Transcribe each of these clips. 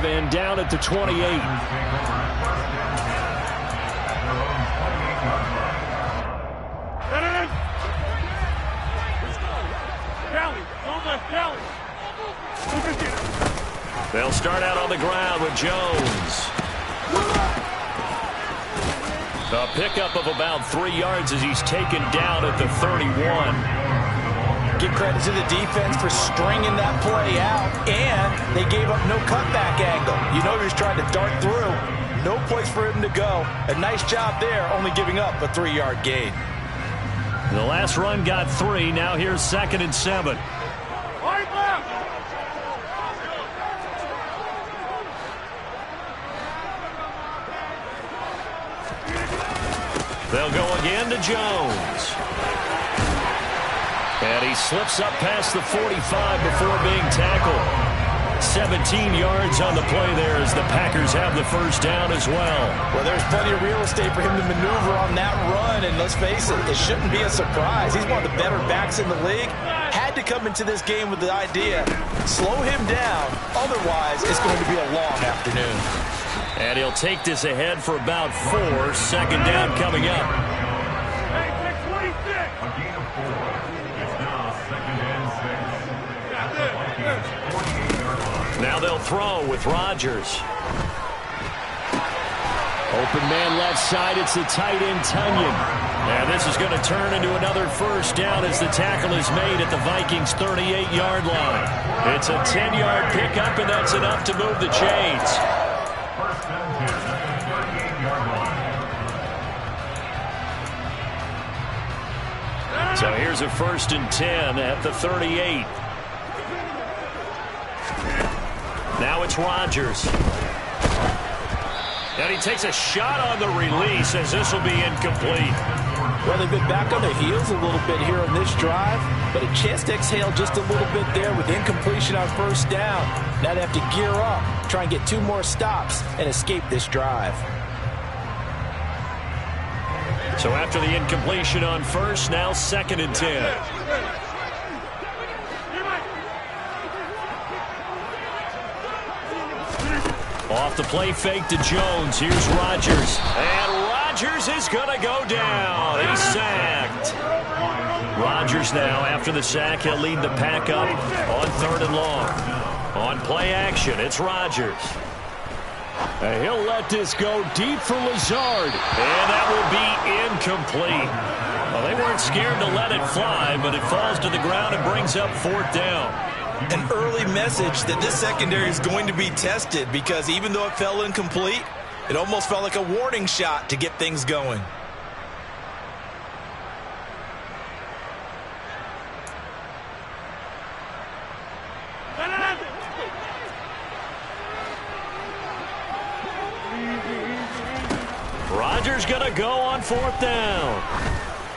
5 and down at the 28. They'll start out on the ground with Jones. A pickup of about 3 yards as he's taken down at the 31. Give credit to the defense for stringing that play out, and they gave up no cutback angle. You know he was trying to dart through. No place for him to go. A nice job there, only giving up a 3-yard gain. The last run got 3. Now here's 2nd and 7. They'll go again to Jones. And he slips up past the 45 before being tackled. 17 yards on the play there as the Packers have the first down as well. Well, there's plenty of real estate for him to maneuver on that run, and let's face it, it shouldn't be a surprise. He's one of the better backs in the league. Had to come into this game with the idea, slow him down, otherwise it's going to be a long afternoon. And he'll take this ahead for about 4. 2nd down coming up. Now they'll throw with Rodgers. Open man left side. It's the tight end, Tunyon. And this is going to turn into another first down as the tackle is made at the Vikings' 38-yard line. It's a 10-yard pickup, and that's enough to move the chains. So here's a 1st and 10 at the 38. Now it's Rodgers. And he takes a shot on the release as this will be incomplete. Well, they've been back on their heels a little bit here on this drive, but a chance to exhale just a little bit there with incompletion on 1st down. Now they have to gear up, try and get 2 more stops and escape this drive. So after the incompletion on 1st, now 2nd and 10. Off the play fake to Jones. Here's Rodgers. And Rodgers is going to go down. He's sacked. Rodgers now, after the sack, he'll lead the pack up on 3rd and long. On play action, it's Rodgers. And he'll let this go deep for Lazard. And that will be incomplete. Well, they weren't scared to let it fly, but it falls to the ground and brings up 4th down. An early message that this secondary is going to be tested, because even though it fell incomplete, it almost felt like a warning shot to get things going. Rodgers going to go on 4th down.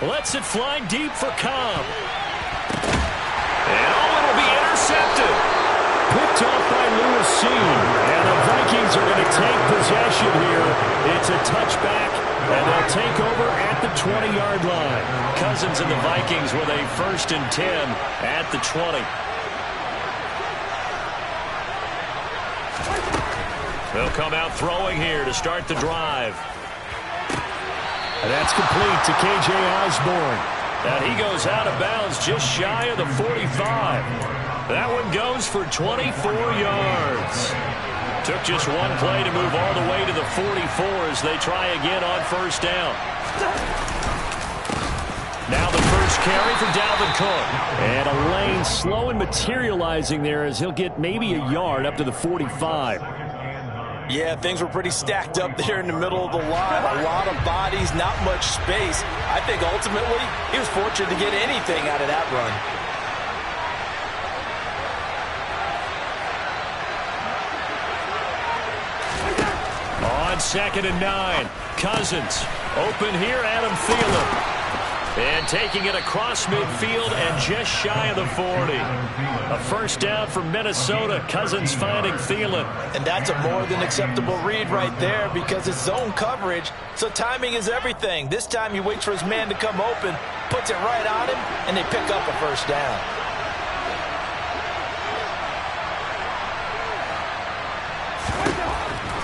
Lets it fly deep for Cobb. And it'll be intercepted. Picked off by Lewis. And the Vikings are going to take possession here. It's a touchback, and they'll take over at the 20-yard line. Cousins and the Vikings with a 1st and 10 at the 20. They'll come out throwing here to start the drive. And that's complete to K.J. Osborne. And he goes out of bounds just shy of the 45. That one goes for 24 yards. Took just one play to move all the way to the 44 as they try again on 1st down. Now the first carry for Dalvin Cook. And a lane slow and materializing there as he'll get maybe a yard up to the 45. Yeah, things were pretty stacked up there in the middle of the line. A lot of bodies, not much space. I think ultimately he was fortunate to get anything out of that run. On 2nd and 9, Cousins. Open here, Adam Thielen. And taking it across midfield and just shy of the 40. A 1st down for Minnesota. Cousins finding Thielen. And that's a more than acceptable read right there because it's zone coverage, so timing is everything. This time he waits for his man to come open, puts it right on him, and they pick up a 1st down.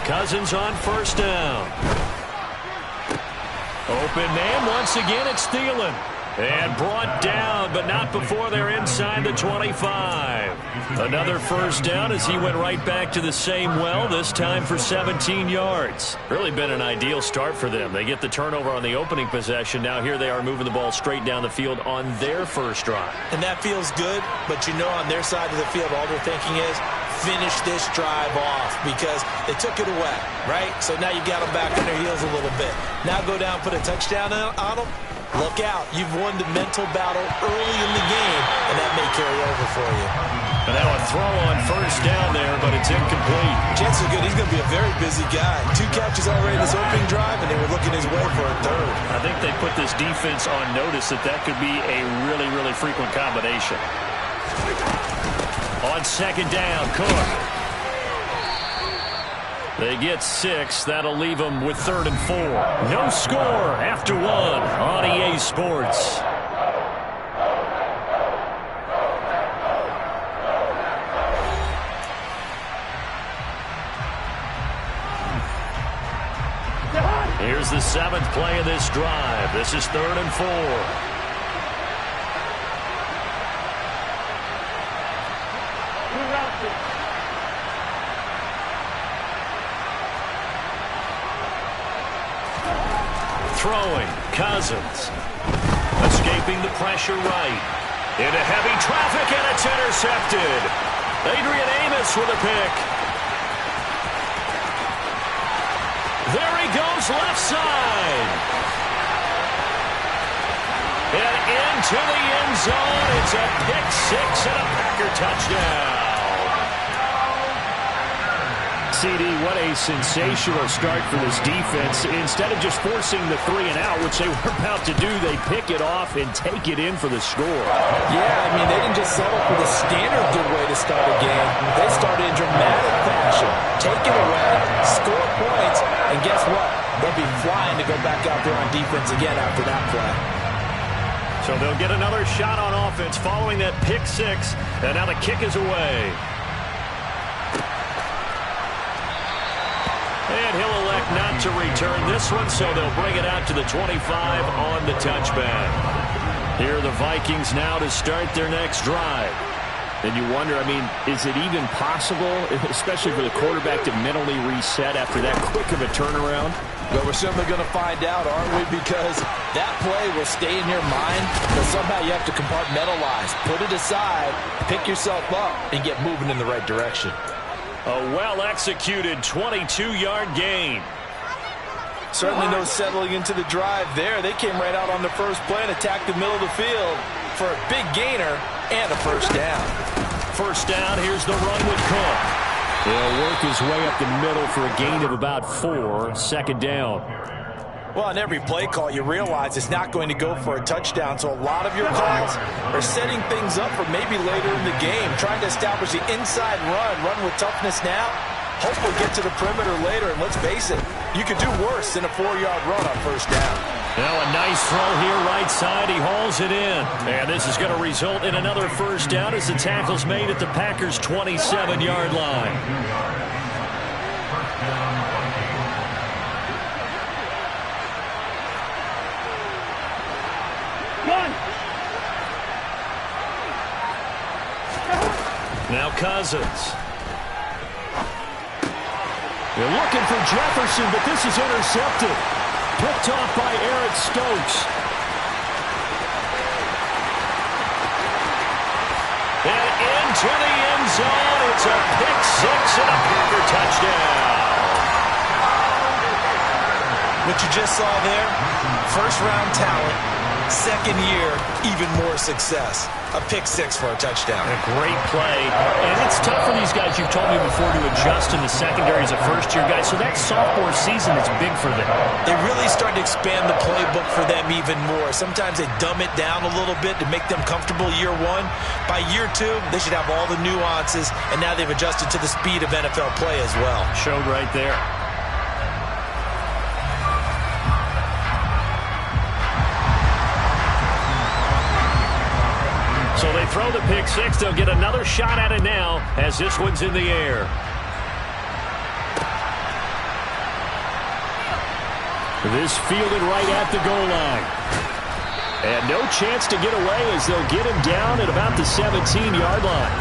Cousins on first down. Open man once again. It's Thielen. And brought down, but not before they're inside the 25. Another first down as he went right back to the same well, this time for 17 yards. Really been an ideal start for them. They get the turnover on the opening possession. Now here they are moving the ball straight down the field on their first drive. And that feels good, but you know on their side of the field all they're thinking is finish this drive off because they took it away, right? So now you got them back on their heels a little bit. Now go down, put a touchdown on them. Look out. You've won the mental battle early in the game, and that may carry over for you. And now a throw on first down there, but it's incomplete. Chances are good he's going to be a very busy guy. 2 catches already this opening drive, and they were looking his way for a third. I think they put this defense on notice that could be a really, really frequent combination. On second down, Cook. They get 6. That'll leave them with 3rd and 4. No score after 1 on EA Sports. Here's the 7th play of this drive. This is 3rd and 4. Throwing, Cousins. Escaping the pressure right. Into heavy traffic, and it's intercepted. Adrian Amos with a pick. There he goes, left side. And into the end zone. It's a pick 6 and a Packer touchdown. CD, what a sensational start for this defense. Instead of just forcing the 3 and out, which they were about to do, they pick it off and take it in for the score. Yeah, I mean, they didn't just settle for the standard good way to start a game. They started in dramatic fashion. Take it away, score points, and guess what? They'll be flying to go back out there on defense again after that play. So they'll get another shot on offense following that pick 6, and now the kick is away. And he'll elect not to return this one, so they'll bring it out to the 25 on the touchback. Here are the Vikings now to start their next drive. And you wonder, I mean, is it even possible, especially for the quarterback, to mentally reset after that quick of a turnaround? Well, we're certainly going to find out, aren't we? Because that play will stay in your mind, but somehow you have to compartmentalize. Put it aside, pick yourself up, and get moving in the right direction. A well-executed 22-yard gain. Certainly no settling into the drive there. They came right out on the first play and attacked the middle of the field for a big gainer and a first down. First down, here's the run with Cook. He'll work his way up the middle for a gain of about 4. Second down. Well, on every play call, you realize it's not going to go for a touchdown, so a lot of your calls are setting things up for maybe later in the game, trying to establish the inside run with toughness now. Hopefully get to the perimeter later, and let's face it, you could do worse than a 4-yard run on first down. Now a nice throw here right side. He hauls it in. And this is going to result in another first down as the tackle's made at the Packers' 27-yard line. Now Cousins. They're looking for Jefferson, but this is intercepted. Picked off by Eric Stokes. And into the end zone. It's a pick 6 and a Packer touchdown. What you just saw there, first-round talent, second year, even more success. A pick 6 for a touchdown. A great play. And it's tough for these guys, you've told me before, to adjust in the secondary as a first-year guy. So that sophomore season is big for them. They really started to expand the playbook for them even more. Sometimes they dumb it down a little bit to make them comfortable year 1. By year 2, they should have all the nuances, and now they've adjusted to the speed of NFL play as well. Showed right there. So they throw the pick 6. They'll get another shot at it now as this one's in the air. This fielded right at the goal line. And no chance to get away as they'll get him down at about the 17-yard line.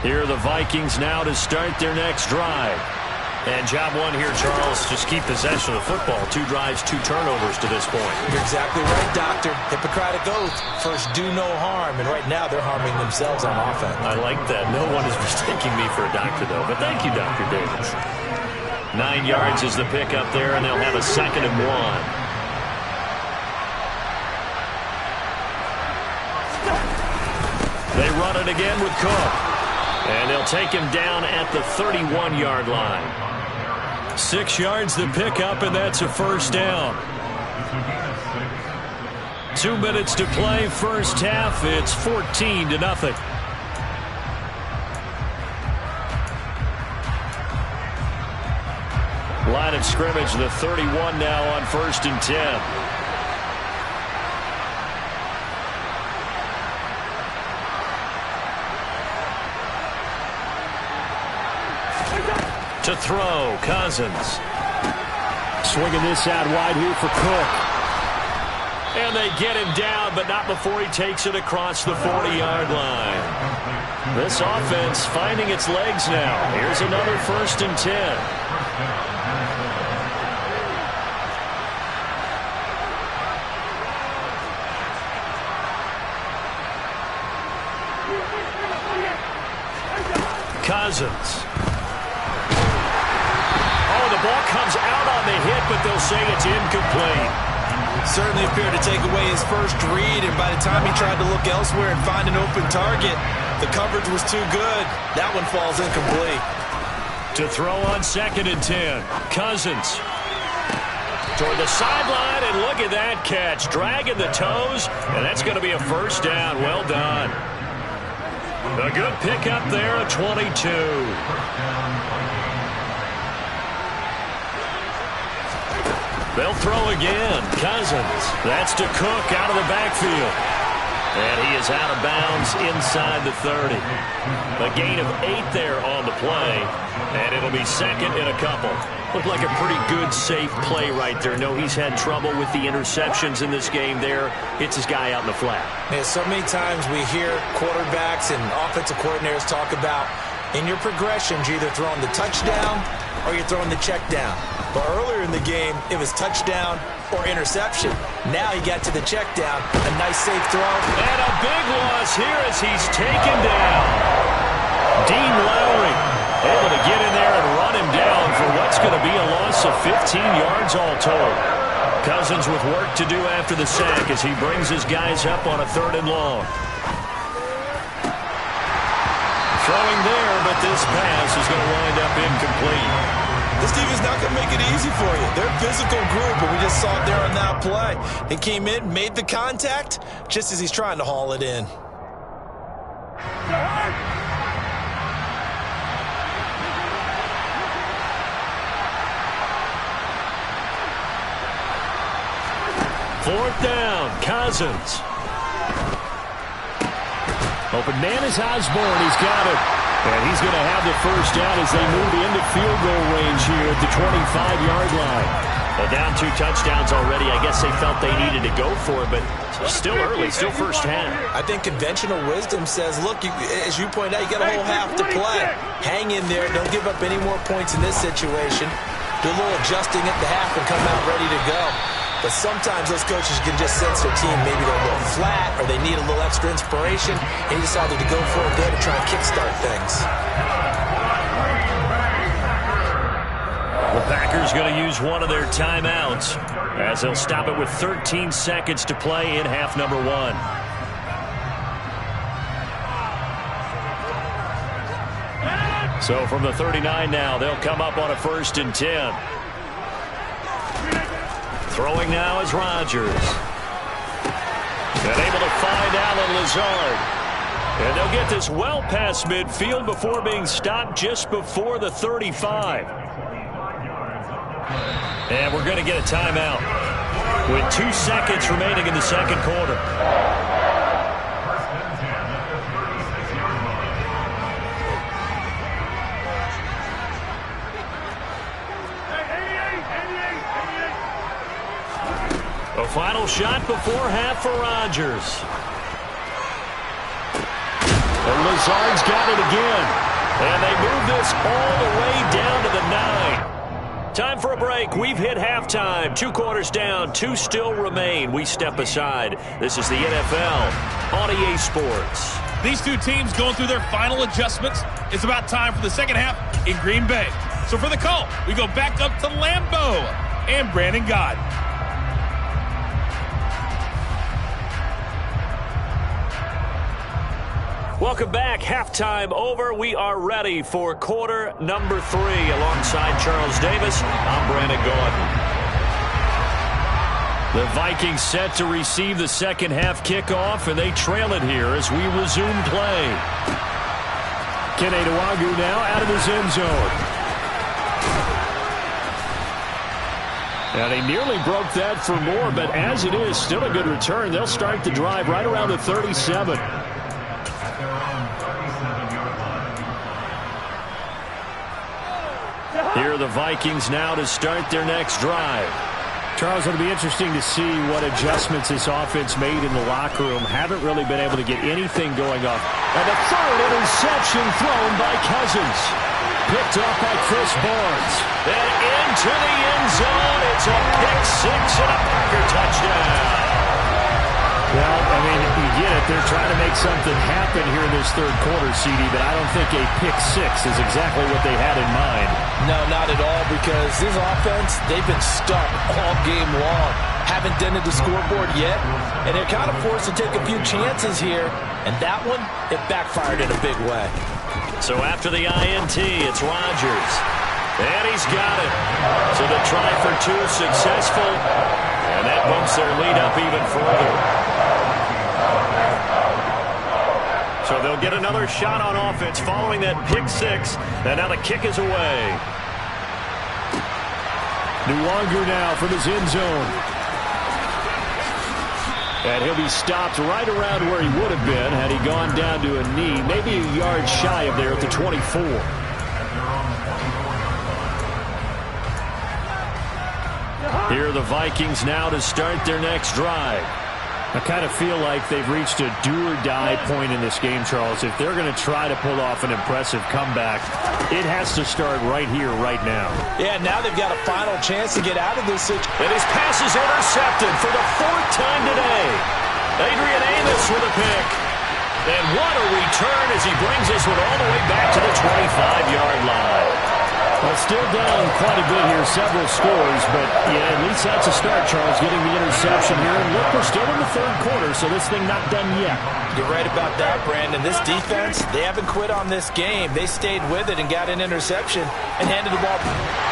Here are the Vikings now to start their next drive. And job one here, Charles, just keep possession of the football. 2 drives, 2 turnovers to this point. You're exactly right, Doctor. Hippocratic oath. First, do no harm. And right now, they're harming themselves on offense. I like that. No one is mistaking me for a doctor, though. But thank you, Dr. Davis. 9 yards is the pickup there, and they'll have a 2nd and 1. They run it again with Cook. And they'll take him down at the 31-yard line. 6 yards the pickup, and that's a first down. 2 minutes to play, first half. It's 14-0. Line of scrimmage, the 31 now on 1st and 10. To throw, Cousins. Swinging this out wide here for Cook. And they get him down, but not before he takes it across the 40-yard line. This offense finding its legs now. Here's another 1st and 10. Cousins. The ball comes out on the hit, but they'll say it's incomplete. Certainly appeared to take away his first read, and by the time he tried to look elsewhere and find an open target, the coverage was too good. That one falls incomplete. To throw on 2nd and 10. Cousins. Toward the sideline, and look at that catch. Dragging the toes, and that's going to be a first down. Well done. A good pickup there, a 22. They'll throw again. Cousins. That's to Cook out of the backfield. And he is out of bounds inside the 30. A gain of 8 there on the play. And it'll be 2nd and a couple. Looked like a pretty good, safe play right there. No, he's had trouble with the interceptions in this game there. Hits his guy out in the flat. Man, so many times we hear quarterbacks and offensive coordinators talk about in your progressions, you're either throwing the touchdown or you're throwing the check down. But earlier in the game, it was touchdown or interception. Now he got to the check down. A nice safe throw. And a big loss here as he's taken down. Dean Lowry able to get in there and run him down for what's going to be a loss of 15 yards all told. Cousins with work to do after the sack as he brings his guys up on a 3rd and long. Throwing there, but this pass is going to wind up incomplete. This defense is not going to make it easy for you. They're a physical group, and we just saw it there on that play. He came in, made the contact, just as he's trying to haul it in. Fourth down, Cousins. Open man is Osborne. He's got it. And he's going to have the first down as they move into field goal range here at the 25-yard line. Well, down 2 touchdowns already. I guess they felt they needed to go for it, but still early, still first half. I think conventional wisdom says, look, as you pointed out, you got a whole half to play. Hang in there. Don't give up any more points in this situation. Do a little adjusting at the half and come out ready to go. But sometimes those coaches can just sense their team. Maybe they're a little flat or they need a little extra inspiration. And he decided to go for it there to try and kickstart things. The Packers going to use one of their timeouts as they'll stop it with 13 seconds to play in half number 1. So from the 39 now, they'll come up on a 1st and 10. Throwing now is Rodgers. And able to find Allen Lazard. And they'll get this well past midfield before being stopped just before the 35. And we're going to get a timeout with 2 seconds remaining in the second quarter. Final shot before half for Rodgers. And Lazard's got it again. And they move this all the way down to the 9. Time for a break. We've hit halftime. 2 quarters down. 2 still remain. We step aside. This is the NFL on EA Sports. These two teams going through their final adjustments. It's about time for the second half in Green Bay. So for the call, we go back up to Lambeau and Brandon Gotti. Welcome back. Halftime over. We are ready for quarter number 3. Alongside Charles Davis, I'm Brandon Gotti. The Vikings set to receive the second half kickoff, and they trail it here as we resume play. Kene Nwangwu now out of his end zone. Now they nearly broke that for more, but as it is, still a good return. They'll start the drive right around the 37. Here are the Vikings now to start their next drive. Charles, it'll be interesting to see what adjustments this offense made in the locker room. Haven't really been able to get anything going off. And the third interception thrown by Cousins. Picked up by Chris Barnes. And into the end zone. It's a pick-6 and a Packer touchdown. Well, I mean, you get it. They're trying to make something happen here in this third quarter, CD, but I don't think a pick-6 is exactly what they had in mind. No, not at all, because this offense, they've been stuck all game long. Haven't dented the scoreboard yet, and they're kind of forced to take a few chances here, and that one, it backfired in a big way. So after the INT, it's Rodgers. And he's got it. So the try for 2 is successful, and that bumps their lead up even further. So they'll get another shot on offense following that pick-6, and now the kick is away. Nwangwu now from his end zone. And he'll be stopped right around where he would have been had he gone down to a knee, maybe a yard shy of there at the 24. Here are the Vikings now to start their next drive. I kind of feel like they've reached a do-or-die point in this game, Charles. If they're going to try to pull off an impressive comeback, it has to start right here, right now. Yeah, now they've got a final chance to get out of this situation. And his pass is intercepted for the 4th time today. Adrian Amos with a pick. And what a return as he brings this one all the way back to the 25-yard line. Well, still down quite a bit here, several scores, but yeah, at least that's a start, Charles, getting the interception here. And look, we're still in the third quarter, so this thing not done yet. You're right about that, Brandon. This defense, they haven't quit on this game. They stayed with it and got an interception and handed the ball.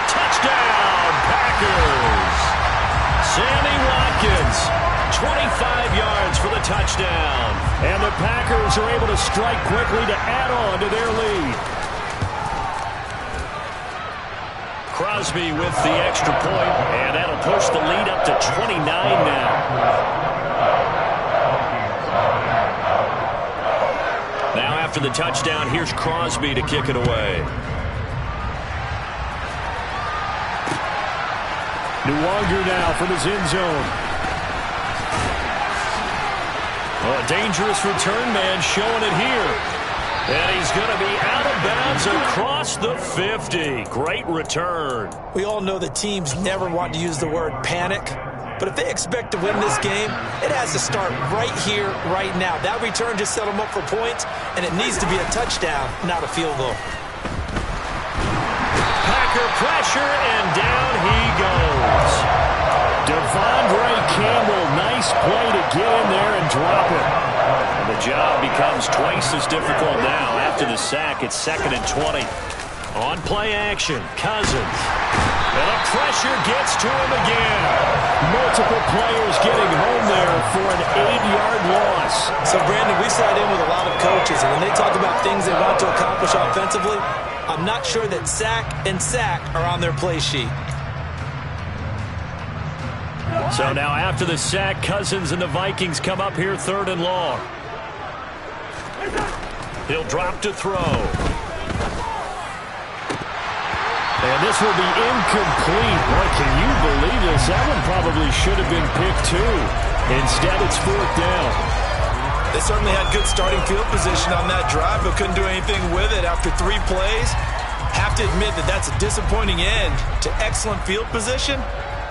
Touchdown, Packers! Sammy Watkins, 25 yards for the touchdown. And the Packers are able to strike quickly to add on to their lead. Crosby with the extra point, and that'll push the lead up to 29 now. Now after the touchdown, here's Crosby to kick it away. Nwangwu now from his end zone. Well, a dangerous return man showing it here. And he's going to be out of bounds across the 50. Great return. We all know that teams never want to use the word panic. But if they expect to win this game, it has to start right here, right now. That return just set them up for points, and it needs to be a touchdown, not a field goal. Packer pressure, and down he goes. Devondre Campbell, nice play to get in there and drop it. And the job becomes twice as difficult now. After the sack, it's 2nd and 20. On play action, Cousins. And the pressure gets to him again. Multiple players getting home there for an 8-yard loss. So, Brandon, we sat in with a lot of coaches, and when they talk about things they want to accomplish offensively, I'm not sure that sack and sack are on their play sheet. So now after the sack, Cousins and the Vikings come up here 3rd and long. He'll drop to throw. And this will be incomplete. Boy, can you believe this? That one probably should have been picked too. Instead, it's fourth down. They certainly had good starting field position on that drive, but couldn't do anything with it after 3 plays. Have to admit that that's a disappointing end to excellent field position.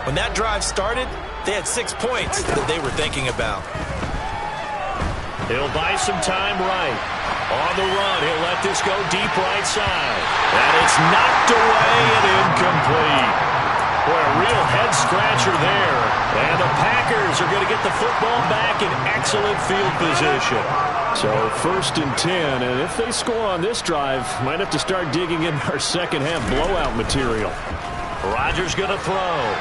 When that drive started, they had 6 points that they were thinking about. He'll buy some time right. On the run, he'll let this go deep right side. And it's knocked away and incomplete. Boy, a real head-scratcher there. And the Packers are going to get the football back in excellent field position. So 1st and 10, and if they score on this drive, might have to start digging in our second-half blowout material. Rodgers going to throw.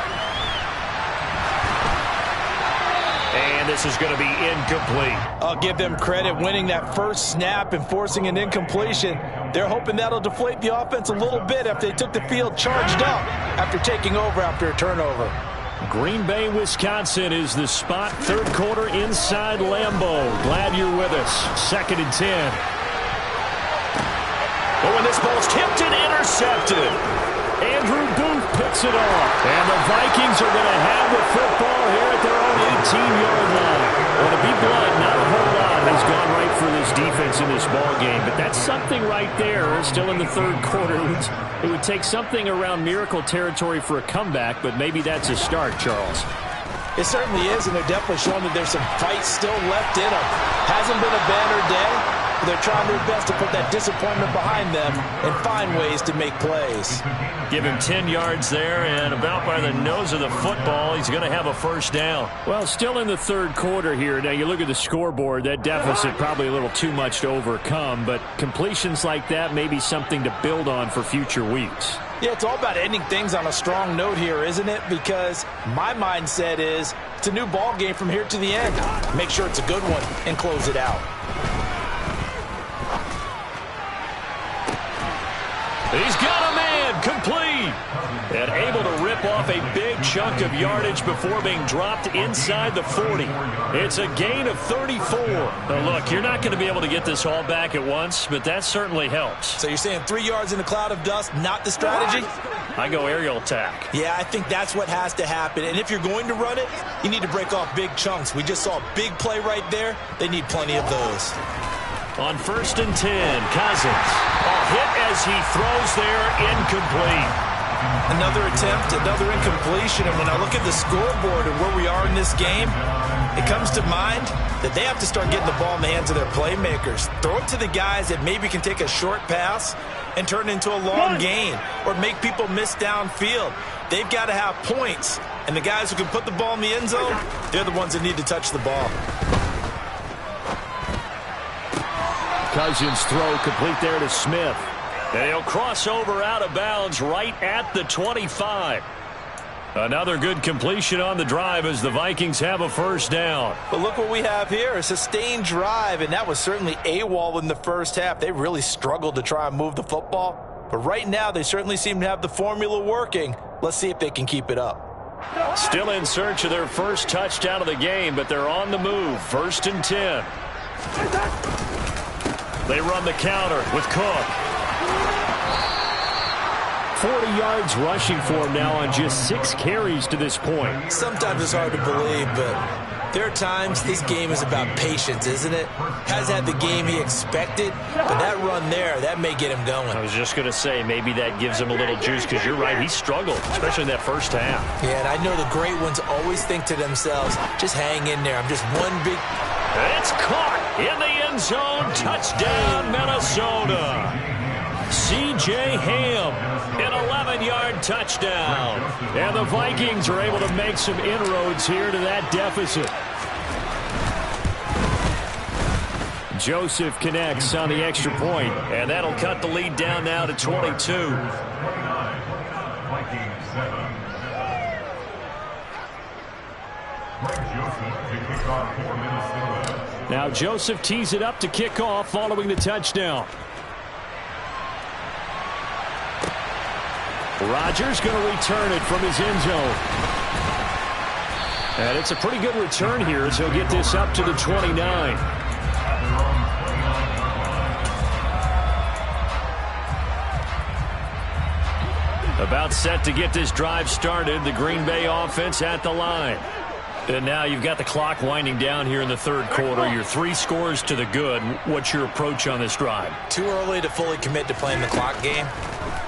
And this is going to be incomplete. I'll give them credit winning that first snap and forcing an incompletion. They're hoping that'll deflate the offense a little bit after they took the field charged up after taking over after a turnover. Green Bay, Wisconsin is the spot. 3rd quarter inside Lambeau. Glad you're with us. 2nd and 10. But when this ball's tipped and intercepted, Andrew Booth picks it off. And the Vikings are going to have the football here at their own 18-yard line. Well, to be blunt, not a whole lot has gone right for this defense in this ball game. But that's something right there. Still in the 3rd quarter. It would take something around miracle territory for a comeback, but maybe that's a start, Charles. It certainly is, and they're definitely showing that there's some fight still left in them. Hasn't been a banner day. They're trying their best to put that disappointment behind them and find ways to make plays. Give him 10 yards there, and about by the nose of the football, he's going to have a first down. Well, still in the 3rd quarter here. Now, you look at the scoreboard, that deficit probably a little too much to overcome, but completions like that may be something to build on for future weeks. Yeah, it's all about ending things on a strong note here, isn't it? Because my mindset is it's a new ball game from here to the end. Make sure it's a good one and close it out. He's got a man, complete. And able to rip off a big chunk of yardage before being dropped inside the 40. It's a gain of 34. Now look, you're not going to be able to get this all back at once, but that certainly helps. So you're saying 3 yards in a cloud of dust, not the strategy? I go aerial attack. Yeah, I think that's what has to happen. And if you're going to run it, you need to break off big chunks. We just saw a big play right there. They need plenty of those. On 1st and 10, Cousins. A hit as he throws there, incomplete. Another attempt, another incompletion. And when I look at the scoreboard and where we are in this game, it comes to mind that they have to start getting the ball in the hands of their playmakers. Throw it to the guys that maybe can take a short pass and turn it into a long gain or make people miss downfield. They've got to have points. And the guys who can put the ball in the end zone, they're the ones that need to touch the ball. Cousins throw complete there to Smith. And he'll cross over out of bounds right at the 25. Another good completion on the drive as the Vikings have a first down. But look what we have here, a sustained drive, and that was certainly AWOL in the first half. They really struggled to try and move the football. But right now, they certainly seem to have the formula working. Let's see if they can keep it up. Still in search of their first touchdown of the game, but they're on the move. 1st and 10. They run the counter with Cook. 40 yards rushing for him now on just 6 carries to this point. Sometimes it's hard to believe, but there are times this game is about patience, isn't it? Has had the game he expected, but that run there, that may get him going. I was just going to say, maybe that gives him a little juice, because you're right, he struggled, especially in that first half. Yeah, and I know the great ones always think to themselves, just hang in there. I'm just one big... It's caught in the end zone. Touchdown, Minnesota. C.J. Ham, an 11-yard touchdown. And the Vikings are able to make some inroads here to that deficit. Joseph connects on the extra point. And that'll cut the lead down now to 22. Now Joseph tees it up to kick off following the touchdown. Rodgers going to return it from his end zone. And it's a pretty good return here as he'll get this up to the 29. About set to get this drive started. The Green Bay offense at the line. And now you've got the clock winding down here in the third quarter. Your 3 scores to the good. What's your approach on this drive? Too early to fully commit to playing the clock game.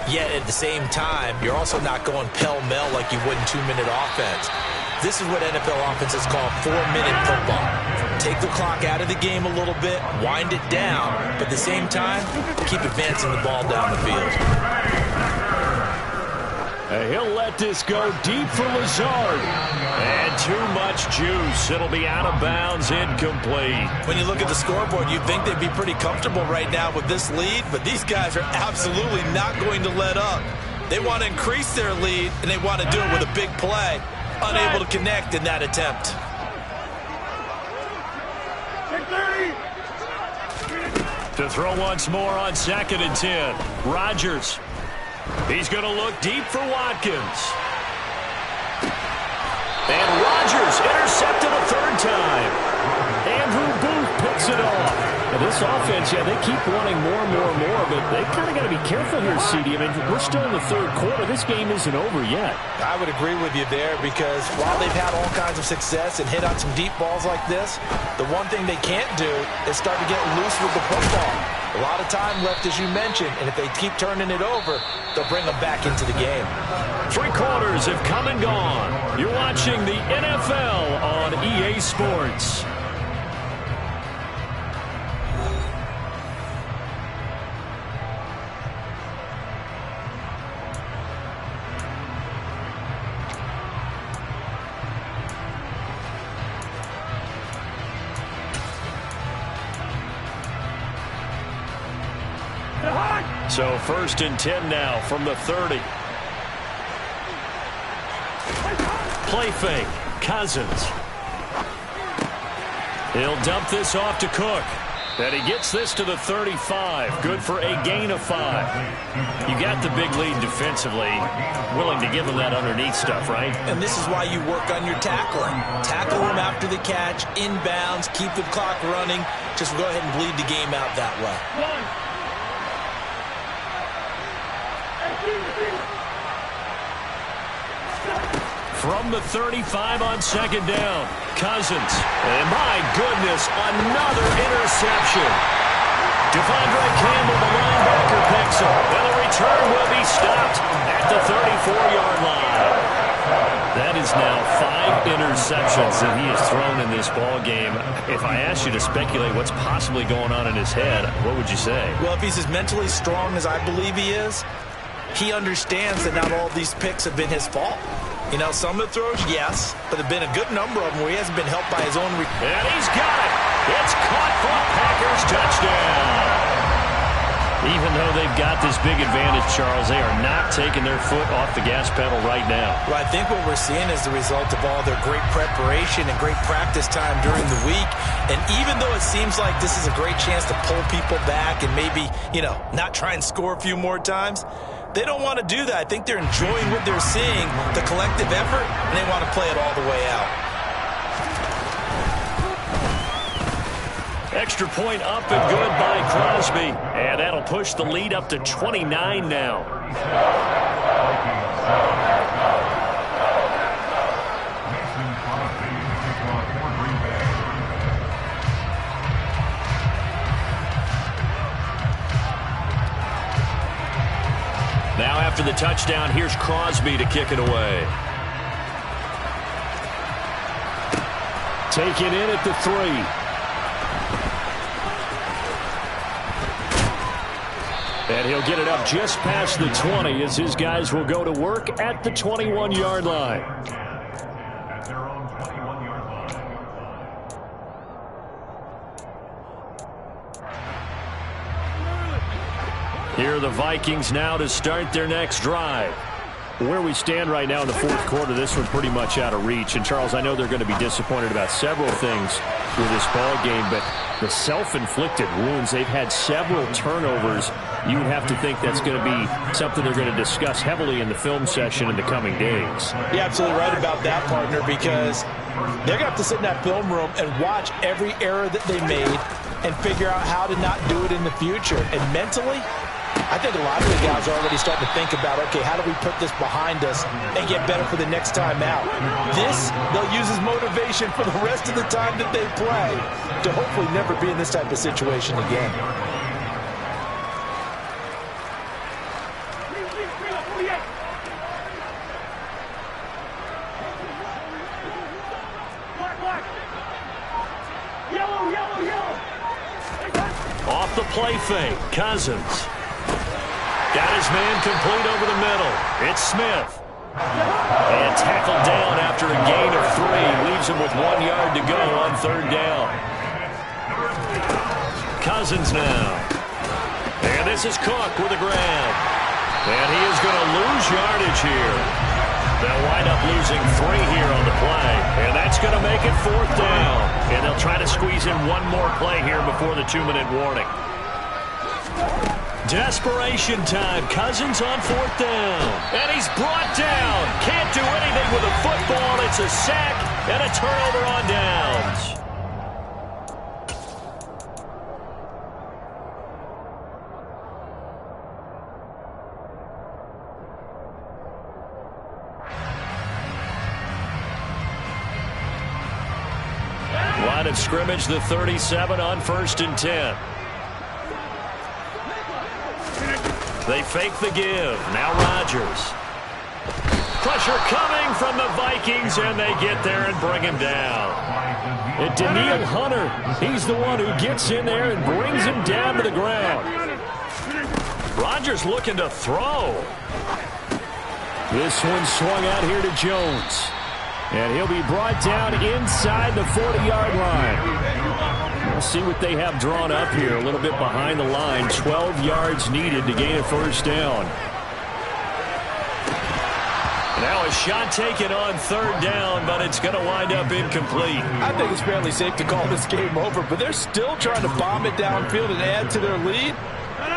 Yet at the same time, you're also not going pell-mell like you would in 2-minute offense. This is what NFL offenses call 4-minute football. Take the clock out of the game a little bit, wind it down, but at the same time, keep advancing the ball down the field. He'll let this go deep for Lazard. And too much juice. It'll be out of bounds, incomplete. When you look at the scoreboard, you'd think they'd be pretty comfortable right now with this lead, but these guys are absolutely not going to let up. They want to increase their lead, and they want to do it with a big play. Unable to connect in that attempt. To throw once more on 2nd and 10. Rodgers. He's going to look deep for Watkins. And Rodgers intercepted a 3rd time. Andrew Booth picks it off. And this offense, yeah, they keep wanting more and more and more, but they kind of got to be careful here, CD. I mean, we're still in the 3rd quarter. This game isn't over yet. I would agree with you there because while they've had all kinds of success and hit on some deep balls like this, the one thing they can't do is start to get loose with the football. A lot of time left, as you mentioned, and if they keep turning it over, they'll bring them back into the game. 3 quarters have come and gone. You're watching the NFL on EA Sports. So 1st and 10 now from the 30. Play fake. Cousins. He'll dump this off to Cook. And he gets this to the 35. Good for a gain of 5. You got the big lead defensively. Willing to give him that underneath stuff, right? And this is why you work on your tackling. Tackle him after the catch, inbounds, keep the clock running. Just go ahead and bleed the game out that way. From the 35 on 2nd down, Cousins. And my goodness, another interception. Devondre Campbell, the linebacker, picks up. And the return will be stopped at the 34-yard line. That is now 5 interceptions that he has thrown in this ball game. If I asked you to speculate what's possibly going on in his head, what would you say? Well, if he's as mentally strong as I believe he is, he understands that not all these picks have been his fault. You know, some of the throws, yes, but there have been a good number of them where he hasn't been helped by his own. And he's got it. It's caught for a Packers touchdown. Even though they've got this big advantage, Charles, they are not taking their foot off the gas pedal right now. Well, I think what we're seeing is the result of all their great preparation and great practice time during the week. And even though it seems like this is a great chance to pull people back and maybe, you know, not try and score a few more times, they don't want to do that. I think they're enjoying what they're seeing, the collective effort, and they want to play it all the way out. Extra point up and good by Crosby. And that'll push the lead up to 29 now. Now after the touchdown, here's Crosby to kick it away. Taken in at the 3. And he'll get it up just past the 20 as his guys will go to work at the 21-yard line. Here are the Vikings now to start their next drive. Where we stand right now in the 4th quarter, this one pretty much out of reach. And, Charles, I know they're going to be disappointed about several things with this ball game, but the self-inflicted wounds, they've had several turnovers. You would have to think that's going to be something they're going to discuss heavily in the film session in the coming days. You're absolutely right about that, partner, because they're going to have to sit in that film room and watch every error that they made and figure out how to not do it in the future. And mentally, I think a lot of the guys are already starting to think about, okay, how do we put this behind us and get better for the next time out? This, they'll use as motivation for the rest of the time that they play to hopefully never be in this type of situation again. Off the play fake, Cousins. Got his man complete over the middle. It's Smith. And tackled down after a gain of 3. Leaves him with 1 yard to go on 3rd down. Cousins now. And this is Cook with a grab. And he is going to lose yardage here. They'll wind up losing 3 here on the play. And that's going to make it 4th down. And they'll try to squeeze in one more play here before the 2-minute warning. Desperation time. Cousins on 4th down. And he's brought down. Can't do anything with a football. It's a sack and a turnover on downs. Line of scrimmage, the 37 on 1st and 10. They fake the give. Now Rodgers. Pressure coming from the Vikings, and they get there and bring him down. And Daniil Hunter, he's the one who gets in there and brings him down to the ground. Rodgers looking to throw. This one swung out here to Jones. And he'll be brought down inside the 40-yard line. We'll see what they have drawn up here. A little bit behind the line. 12 yards needed to gain a 1st down. Now a shot taken on 3rd down, but it's going to wind up incomplete. I think it's fairly safe to call this game over, but they're still trying to bomb it downfield and add to their lead.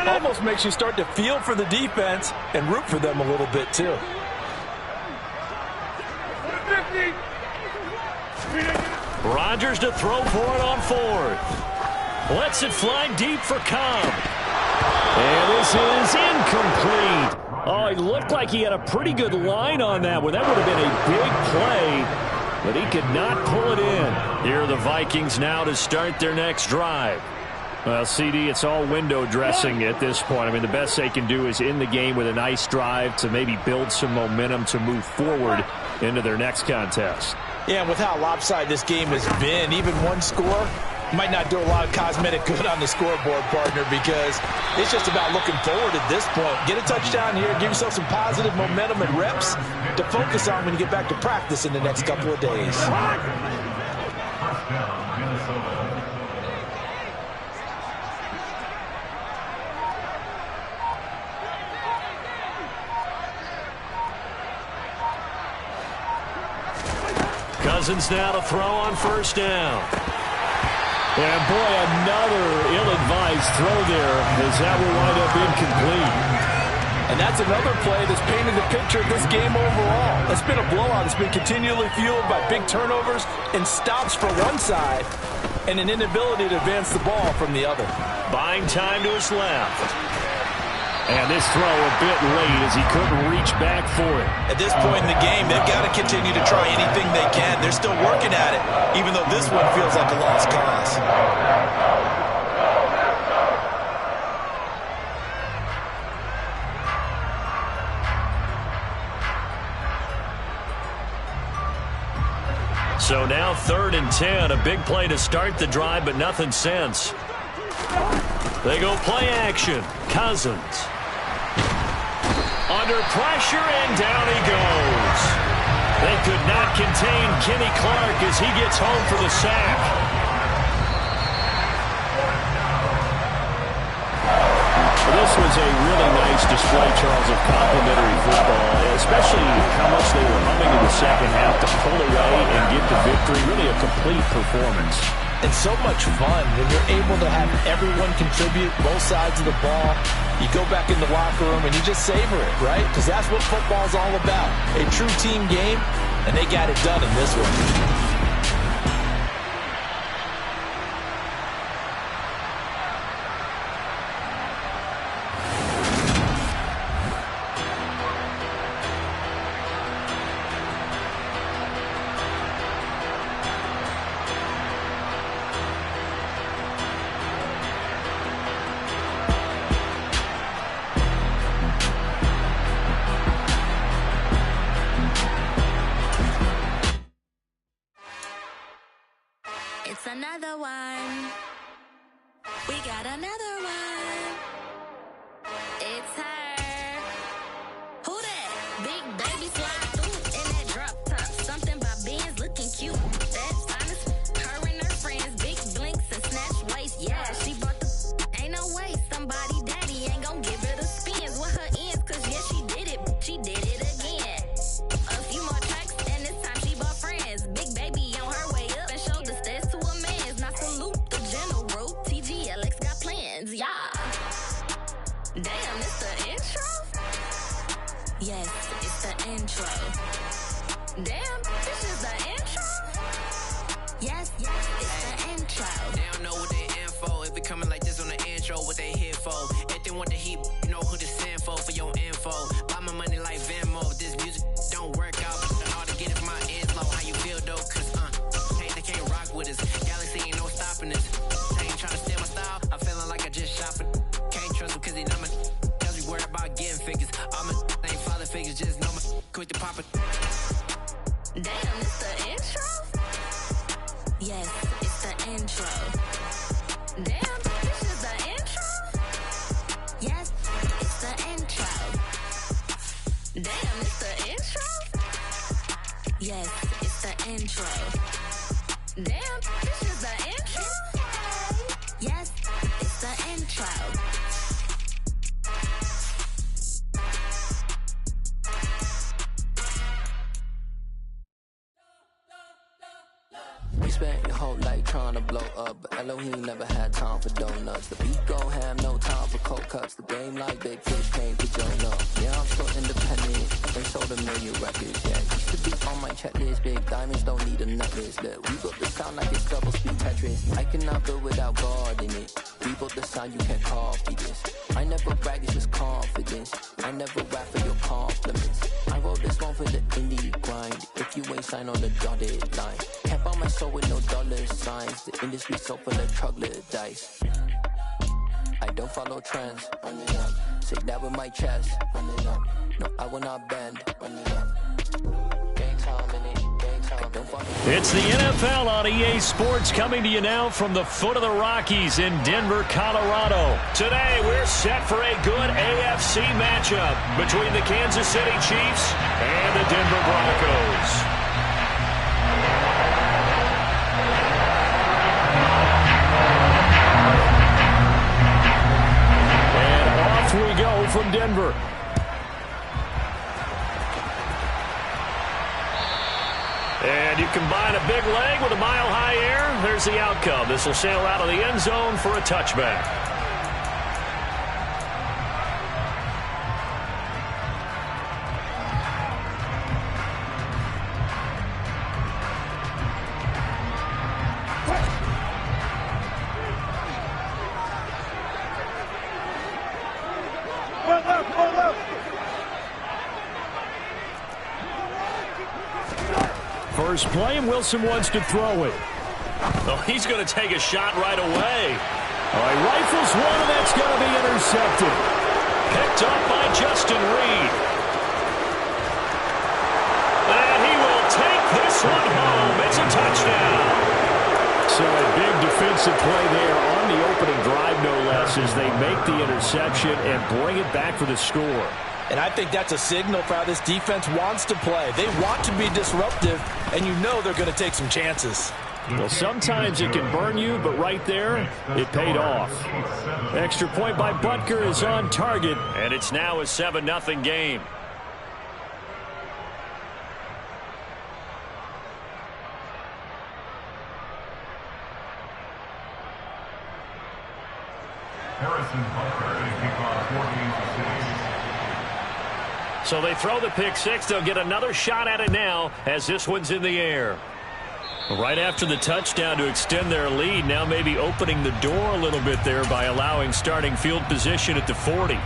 Almost makes you start to feel for the defense and root for them a little bit, too. Rodgers to throw for it on 4th. Lets it fly deep for Cobb. And this is incomplete. Oh, he looked like he had a pretty good line on that one. That would have been a big play, but he could not pull it in. Here are the Vikings now to start their next drive. Well, CD, it's all window dressing at this point. I mean, the best they can do is end the game with a nice drive to maybe build some momentum to move forward into their next contest. Yeah, and with how lopsided this game has been, even one score might not do a lot of cosmetic good on the scoreboard, partner, because it's just about looking forward at this point. Get a touchdown here, give yourself some positive momentum and reps to focus on when you get back to practice in the next couple of days. Cousins now to throw on 1st down. And boy, another ill-advised throw there as that will wind up incomplete. And that's another play that's painted the picture of this game overall. It's been a blowout. It's been continually fueled by big turnovers and stops for one side and an inability to advance the ball from the other. Buying time to his left. And this throw a bit late as he couldn't reach back for it. At this point in the game, they've got to continue to try anything they can. They're still working at it, even though this one feels like a lost cause. So now 3rd and 10. A big play to start the drive, but nothing since. They go play action. Cousins. Under pressure, and down he goes. They could not contain Kenny Clark as he gets home for the sack. This was a really nice display, Charles, of complimentary football, especially how much they were humming in the second half to pull away and get the victory. Really a complete performance. It's so much fun when you're able to have everyone contribute, both sides of the ball. You go back in the locker room and you just savor it, right? Because that's what football's all about. A true team game, and they got it done in this one. one. We got another one. It's her. Who that? Big baby slide through in that drop top. Something by Benz looking cute. That's honest. Her and her friends, big blinks and snatch waist. Yeah, she bought the. Ain't no way somebody daddy ain't gon' give her the spins with her ends. Cause yeah, she did it. She did it again. A few more tracks and this time she bought friends. Big baby on her way up and showed the stairs to a man's. Now salute the general. TGLX got plans, yeah. Damn, it's the intro? Yes, it's the intro. Damn, this is the intro? Yes, it's the intro. They don't know what they in for. If it coming like this on the intro, what they here for? If they want the heat, you know who to send for your info. Buy my money like Venmo. If this music don't work out, all to get it from my ends low. How you feel though? Cause hey, they can't rock with us. Galaxy ain't no stopping us. They ain't trying to steal my style. I'm feeling like I just shop it. Can't trust them cause they know me. Cause we worried about getting figures. All my ain't father figures, just know me. Quick to pop it. Damn, it's the intro? Yes, it's the intro. Damn, this is the intro? Yes, it's the intro. Damn, it's the intro? Yes, it's the intro. Damn, this is the intro? Yes, it's the intro. We spent your whole life trying to blow up, but Elohim never had time for donuts. The beat go ham, no time for cold cuts. The game like big fish came to join up. Yeah, I'm so independent, they sold a million records. Yeah, used to be on my checklist. Big diamonds don't need a necklace. Look, we built the sound like it's double speed Tetris. I cannot build without God in it. We built the sound, you can't copy this. I never brag, it's just confidence. I never rap for your compliments. I wrote this one for the indie grind. If you ain't signed on the dotted line, can't buy my soul with no dollar signs. The industry so full of troglodytes. I don't follow trends. Run it up. Say that with my chest. Run it up. No, I will not bend. Run it up. Gang time in it. Gang time. I don't follow. It's the NFL on EA Sports, coming to you now from the foot of the Rockies in Denver, Colorado. Today, we're set for a good AFC matchup between the Kansas City Chiefs and the Denver Broncos. We go from Denver. And you combine a big leg with a mile-high air, there's the outcome. This will sail out of the end zone for a touchback. First play, and Wilson wants to throw it. Oh, he's going to take a shot right away. Oh, he rifles one, and that's going to be intercepted. Picked up by Justin Reed. And he will take this one home. It's a touchdown. So a big defensive play there on the opening drive, no less, as they make the interception and bring it back for the score. And I think that's a signal for how this defense wants to play. They want to be disruptive, and you know they're going to take some chances. Well, sometimes it can burn you, but right there, it paid off. Extra point by Butker is on target, and it's now a 7-0 game. Harrison Butker, a kickoff 14-6. So they throw the pick six. They'll get another shot at it now as this one's in the air. Right after the touchdown to extend their lead, now maybe opening the door a little bit there by allowing starting field position at the 40.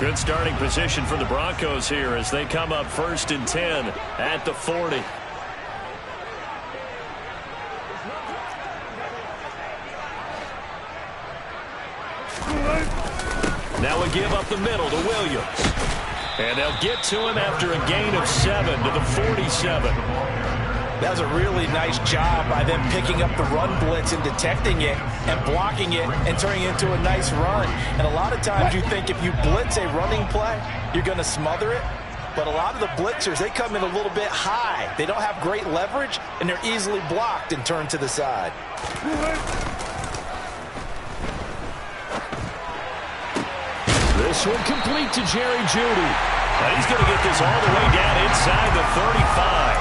Good starting position for the Broncos here as they come up 1st and 10 at the 40. Now we give up the middle to Williams. And they'll get to him after a gain of 7 to the 47. That was a really nice job by them picking up the run blitz and detecting it and blocking it and turning it into a nice run. And a lot of times you think if you blitz a running play, you're going to smother it. But a lot of the blitzers, they come in a little bit high. They don't have great leverage, and they're easily blocked and turned to the side. This one complete to Jerry Jeudy. He's going to get this all the way down inside the 35.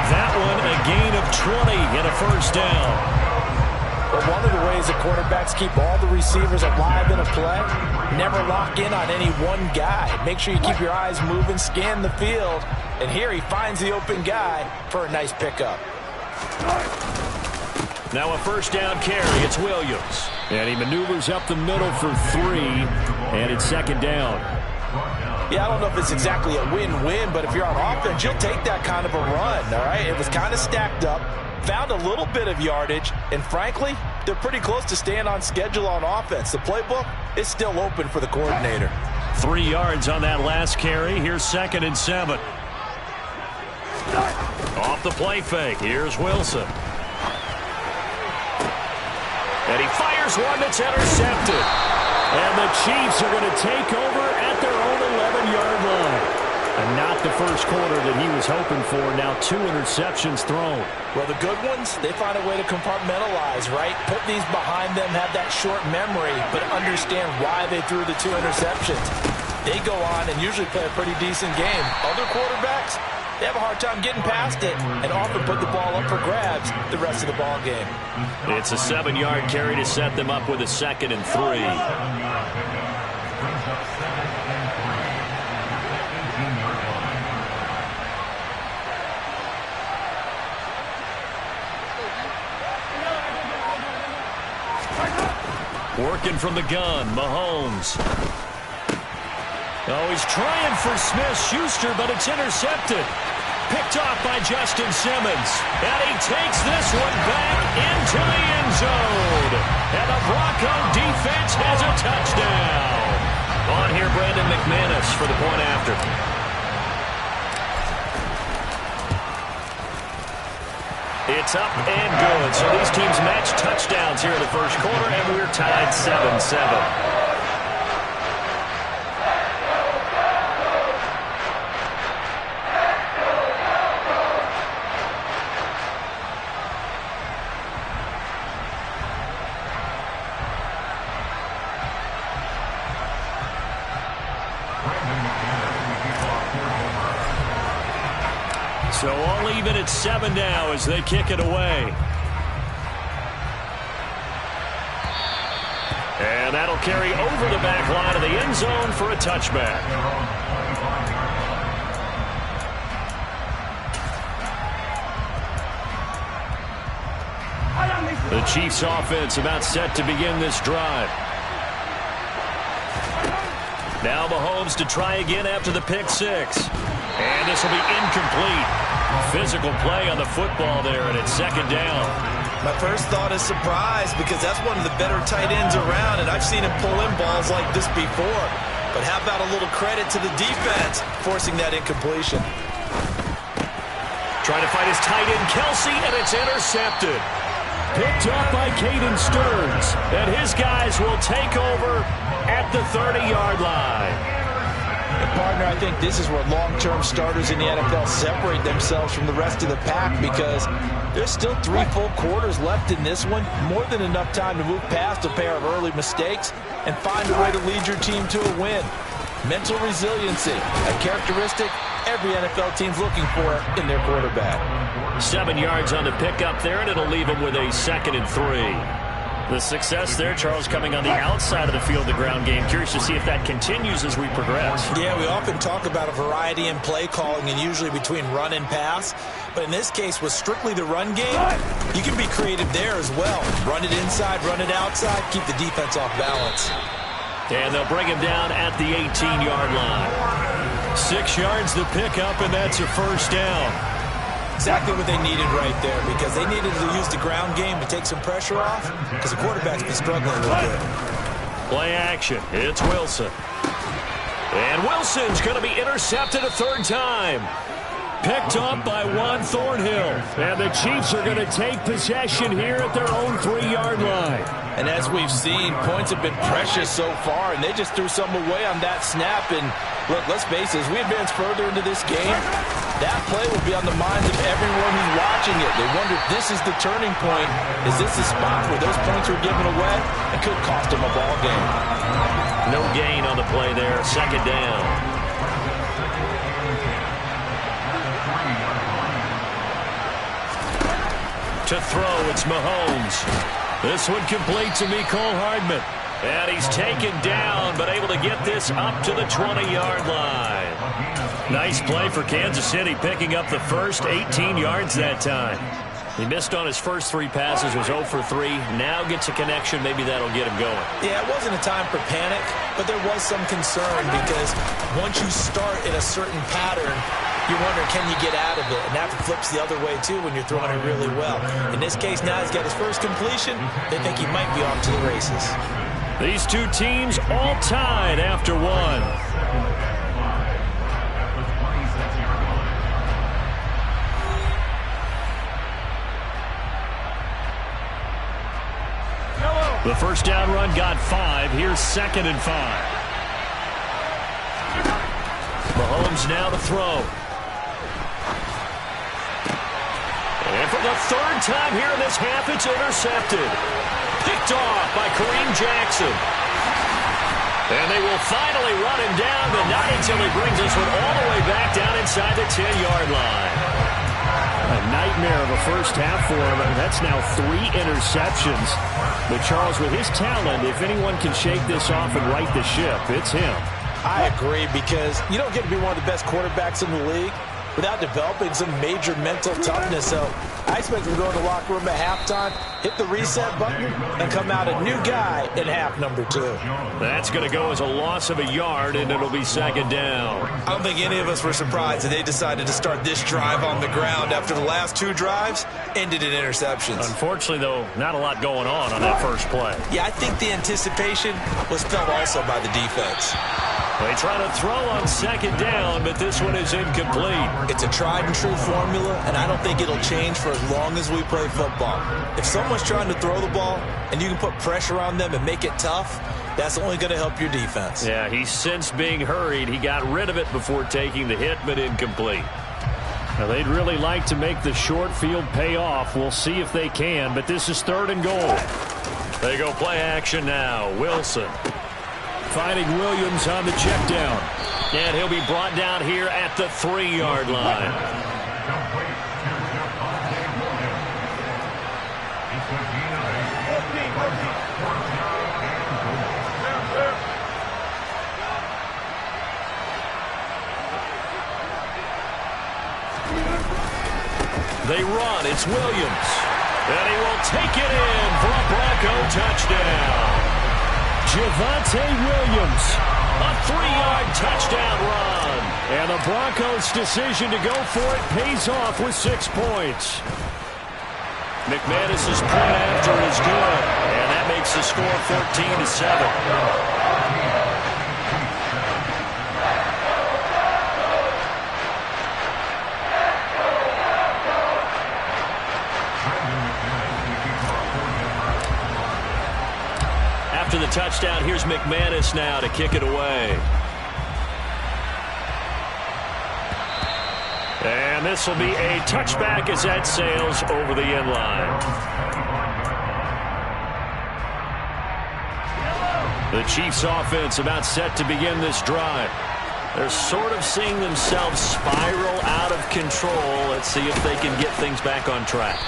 That one a gain of 20 and a first down. But one of the ways the quarterbacks keep all the receivers alive in a play, never lock in on any one guy. Make sure you keep your eyes moving, scan the field. And here he finds the open guy for a nice pickup. Now a first down carry. It's Williams. And he maneuvers up the middle for 3, and it's second down. Yeah, I don't know if it's exactly a win-win, but if you're on offense, you'll take that kind of a run, all right? It was kind of stacked up, found a little bit of yardage, and frankly, they're pretty close to staying on schedule on offense. The playbook is still open for the coordinator. 3 yards on that last carry. Here's 2nd and 7. Off the play fake. Here's Wilson. And he fires one that's intercepted. And the Chiefs are going to take over at their own 11-yard line. And not the first quarter that he was hoping for. Now 2 interceptions thrown. Well, the good ones, they find a way to compartmentalize, right? Put these behind them, have that short memory, but understand why they threw the 2 interceptions. They go on and usually play a pretty decent game. Other quarterbacks, they have a hard time getting past it and often put the ball up for grabs the rest of the ball game. It's a 7-yard carry to set them up with a 2nd and 3. Working from the gun, Mahomes. Oh, he's trying for Smith-Schuster, but it's intercepted. Picked off by Justin Simmons. And he takes this one back into the end zone. And the Bronco defense has a touchdown. On here, Brandon McManus for the point after. It's up and good. So these teams match touchdowns here in the first quarter, and we're tied 7-7. So all even at 7 now as they kick it away. And that'll carry over the back line of the end zone for a touchback. The Chiefs offense about set to begin this drive. Now Mahomes to try again after the pick 6. And this will be incomplete. Physical play on the football there, and it's 2nd down. My first thought is surprise because that's one of the better tight ends around, and I've seen him pull in balls like this before. But how about a little credit to the defense forcing that incompletion? Trying to find his tight end, Kelsey, and it's intercepted. Picked up by Caden Stearns. And his guys will take over at the 30-yard line. And partner, I think this is where long-term starters in the NFL separate themselves from the rest of the pack because there's still 3 full quarters left in this one. More than enough time to move past a pair of early mistakes and find a way to lead your team to a win. Mental resiliency, a characteristic every NFL team's looking for in their quarterback. 7 yards on the pickup there, and it'll leave them with a 2nd and 3. The success there, Charles, coming on the outside of the field, the ground game. Curious to see if that continues as we progress. Yeah, we often talk about a variety in play calling and usually between run and pass. But in this case, with strictly the run game, you can be creative there as well. Run it inside, run it outside, keep the defense off balance. And they'll bring him down at the 18-yard line. 6 yards the pickup, and that's a first down. Exactly what they needed right there because they needed to use the ground game to take some pressure off because the quarterback's been struggling a little bit. Play action. It's Wilson. And Wilson's going to be intercepted a third time. Picked up by Juan Thornhill. And the Chiefs are going to take possession here at their own 3-yard line. And as we've seen, points have been precious so far, and they just threw some away on that snap. And look, let's face it, as we advance further into this game, that play will be on the minds of everyone who's watching it. They wonder if this is the turning point. Is this the spot where those points were given away? It could cost them a ball game. No gain on the play there. Second down. To throw, it's Mahomes. This one complete to Mecole Hardman. And he's taken down, but able to get this up to the 20-yard line. Nice play for Kansas City, picking up the first 18 yards that time. He missed on his first 3 passes, was 0 for 3. Now gets a connection. Maybe that'll get him going. Yeah, it wasn't a time for panic, but there was some concern because once you start in a certain pattern, you wonder, can you get out of it? And that flips the other way, too, when you're throwing it really well. In this case, now he's got his first completion. They think he might be off to the races. These two teams all tied after one. The first down run got 5. Here's 2nd and 5. Mahomes now to throw. And for the 3rd time here in this half, it's intercepted. Picked off by Kareem Jackson. And they will finally run him down, but not until he brings this one all the way back down inside the 10-yard line. A nightmare of a first half for him. That's now 3 interceptions. But Charles, with his talent, if anyone can shake this off and right the ship, it's him. I agree, because you don't get to be one of the best quarterbacks in the league without developing some major mental toughness. So I expect him to go in the locker room at halftime, hit the reset button, and come out a new guy in half number 2. That's going to go as a loss of a yard, and it'll be 2nd down. I don't think any of us were surprised that they decided to start this drive on the ground after the last 2 drives ended in interceptions. Unfortunately, though, not a lot going on that first play. Yeah, I think the anticipation was felt also by the defense. They try to throw on 2nd down, but this one is incomplete. It's a tried-and-true formula, and I don't think it'll change for as long as we play football. If someone's trying to throw the ball and you can put pressure on them and make it tough, that's only going to help your defense. Yeah, he's since being hurried. He got rid of it before taking the hit, but incomplete. Now, they'd really like to make the short field pay off. We'll see if they can, but this is 3rd and goal. They go play action now. Wilson. Finding Williams on the check down. And he'll be brought down here at the 3-yard line. They run. It's Williams. And he will take it in for a Bronco touchdown. Javonte Williams. A 3-yard touchdown run. And the Broncos' decision to go for it pays off with 6 points. McManus's point after is good. And that makes the score 14-7. After the touchdown, here's McManus now to kick it away. And this will be a touchback as that sails over the end line. The Chiefs offense about set to begin this drive. They're sort of seeing themselves spiral out of control. Let's see if they can get things back on track.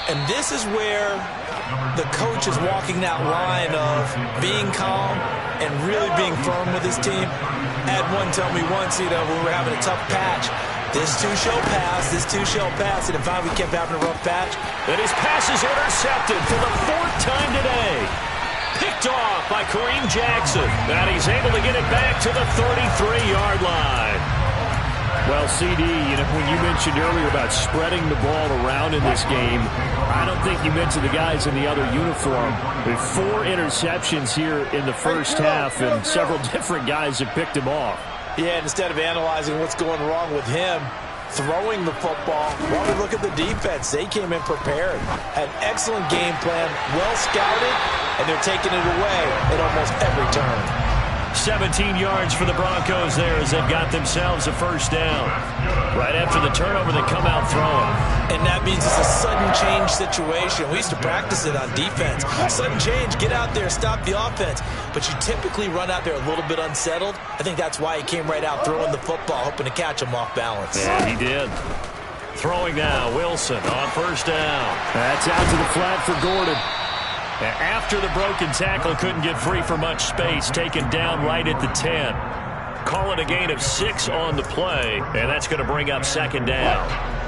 And this is where the coach is walking that line of being calm and really being firm with his team. Had one tell me once, when we were having a tough patch, this too shall pass, this too shall pass, and if we kept having a rough patch. And his pass is intercepted for the 4th time today. Picked off by Kareem Jackson. And he's able to get it back to the 33-yard line. Well, CD, when you mentioned earlier about spreading the ball around in this game, I don't think you mentioned the guys in the other uniform. With 4 interceptions here in the first half, and several different guys have picked him off. Yeah, and instead of analyzing what's going wrong with him throwing the football, well, we look at the defense. They came in prepared, had an excellent game plan, well scouted, and they're taking it away at almost every turn. 17 yards for the Broncos there as they've got themselves a first down. Right after the turnover, they come out throwing. And that means it's a sudden change situation. We used to practice it on defense. Sudden change, get out there, stop the offense. But you typically run out there a little bit unsettled. I think that's why he came right out throwing the football, hoping to catch him off balance. Yeah, he did. Throwing now, Wilson on first down. That's out to the flat for Gordon. After the broken tackle, couldn't get free for much space, taken down right at the 10. Call it a gain of 6 on the play, and that's going to bring up second down.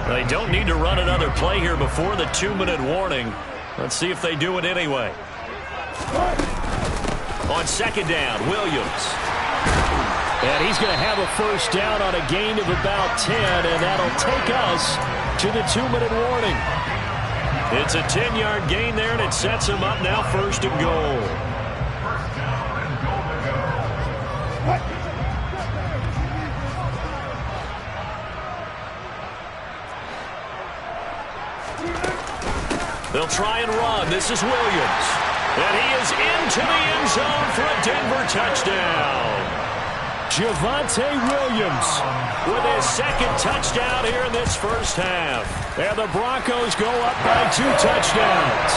They don't need to run another play here before the 2-minute warning. Let's see if they do it anyway. On second down, Williams. And he's going to have a first down on a gain of about 10, and that'll take us to the 2-minute warning. It's a 10-yard gain there, and it sets him up now first and goal. They'll try and run. This is Williams. And he is into the end zone for a Denver touchdown. Javonte Williams with his second touchdown here in this first half. And the Broncos go up by 2 touchdowns.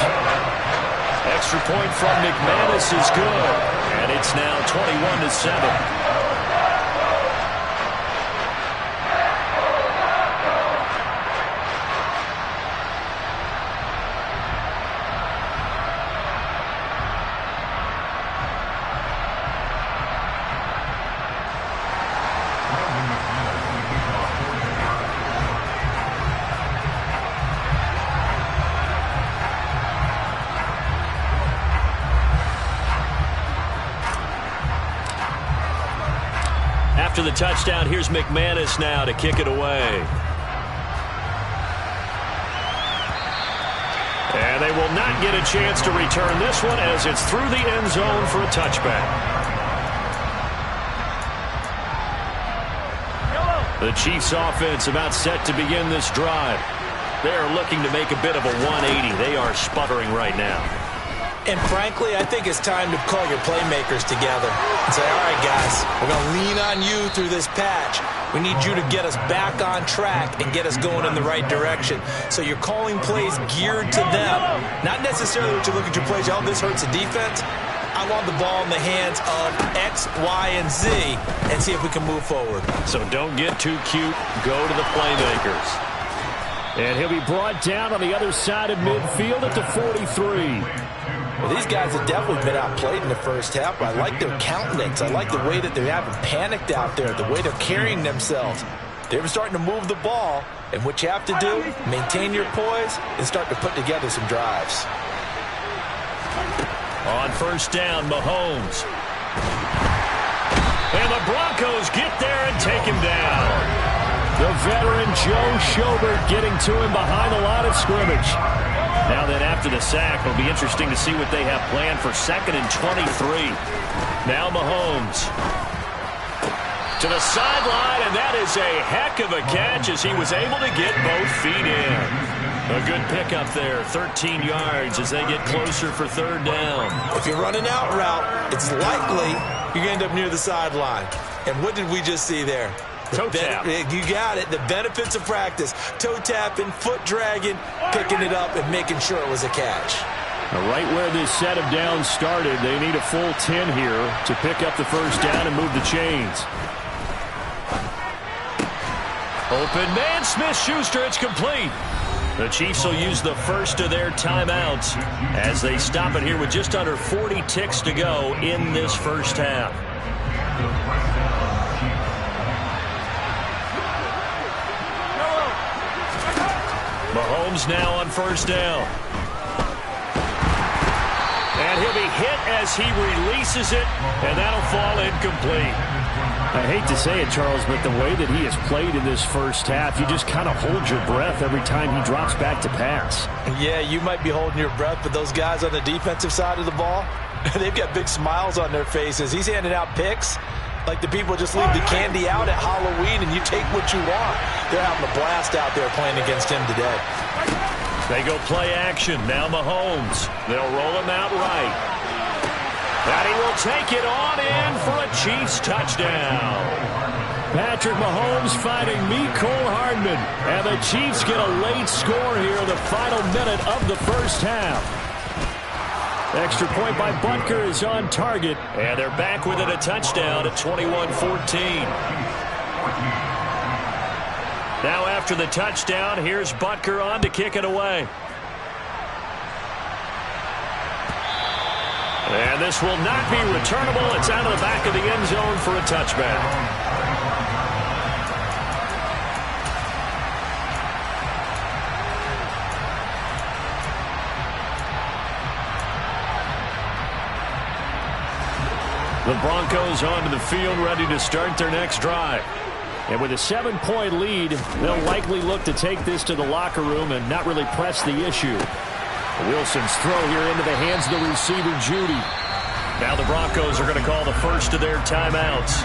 Extra point from McManus is good. And it's now 21-7. After the touchdown, here's McManus now to kick it away. And they will not get a chance to return this one as it's through the end zone for a touchback. The Chiefs offense about set to begin this drive. They're looking to make a bit of a 180. They are sputtering right now. And frankly, I think it's time to call your playmakers together and say, all right, guys, we're going to lean on you through this patch. We need you to get us back on track and get us going in the right direction. So you're calling plays geared to them. Not necessarily what you look at your plays, oh, this hurts the defense. I want the ball in the hands of X, Y, and Z and see if we can move forward. So don't get too cute. Go to the playmakers. And he'll be brought down on the other side of midfield at the 43. Well, these guys have definitely been outplayed in the first half. I like their countenance. I like the way that they haven't panicked out there, the way they're carrying themselves. They're starting to move the ball, and what you have to do, maintain your poise and start to put together some drives. On first down, Mahomes. And the Broncos get there and take him down. The veteran Joe Schobert getting to him behind the line of scrimmage. Now then, after the sack, it'll be interesting to see what they have planned for 2nd and 23. Now Mahomes to the sideline, and that is a heck of a catch as he was able to get both feet in. A good pickup there, 13 yards as they get closer for 3rd down. If you're running out route, it's likely you're going to end up near the sideline. And what did we just see there? Toe tap. You got it. The benefits of practice. Toe tapping, foot dragging, picking it up, and making sure it was a catch. Right where this set of downs started, they need a full 10 here to pick up the first down and move the chains. Open man, Smith-Schuster, it's complete. The Chiefs will use the first of their timeouts as they stop it here with just under 40 ticks to go in this first half. Mahomes now on first down. And he'll be hit as he releases it, and that'll fall incomplete. I hate to say it, Charles, but the way that he has played in this first half, you just kind of hold your breath every time he drops back to pass. Yeah, you might be holding your breath, but those guys on the defensive side of the ball, they've got big smiles on their faces. He's handing out picks, like the people just leave the candy out at Halloween and you take what you want. They're having a blast out there playing against him today. They go play action. Now Mahomes. They'll roll him out right. And he will take it on in for a Chiefs touchdown. Patrick Mahomes fighting Cole Hardman. And the Chiefs get a late score here in the final minute of the first half. Extra point by Butker is on target. And they're back within a touchdown at 21-14. Now after the touchdown, here's Butker on to kick it away. And this will not be returnable. It's out of the back of the end zone for a touchback. The Broncos onto the field, ready to start their next drive. And with a 7-point lead, they'll likely look to take this to the locker room and not really press the issue. Wilson's throw here into the hands of the receiver, Judy. Now the Broncos are going to call the first of their timeouts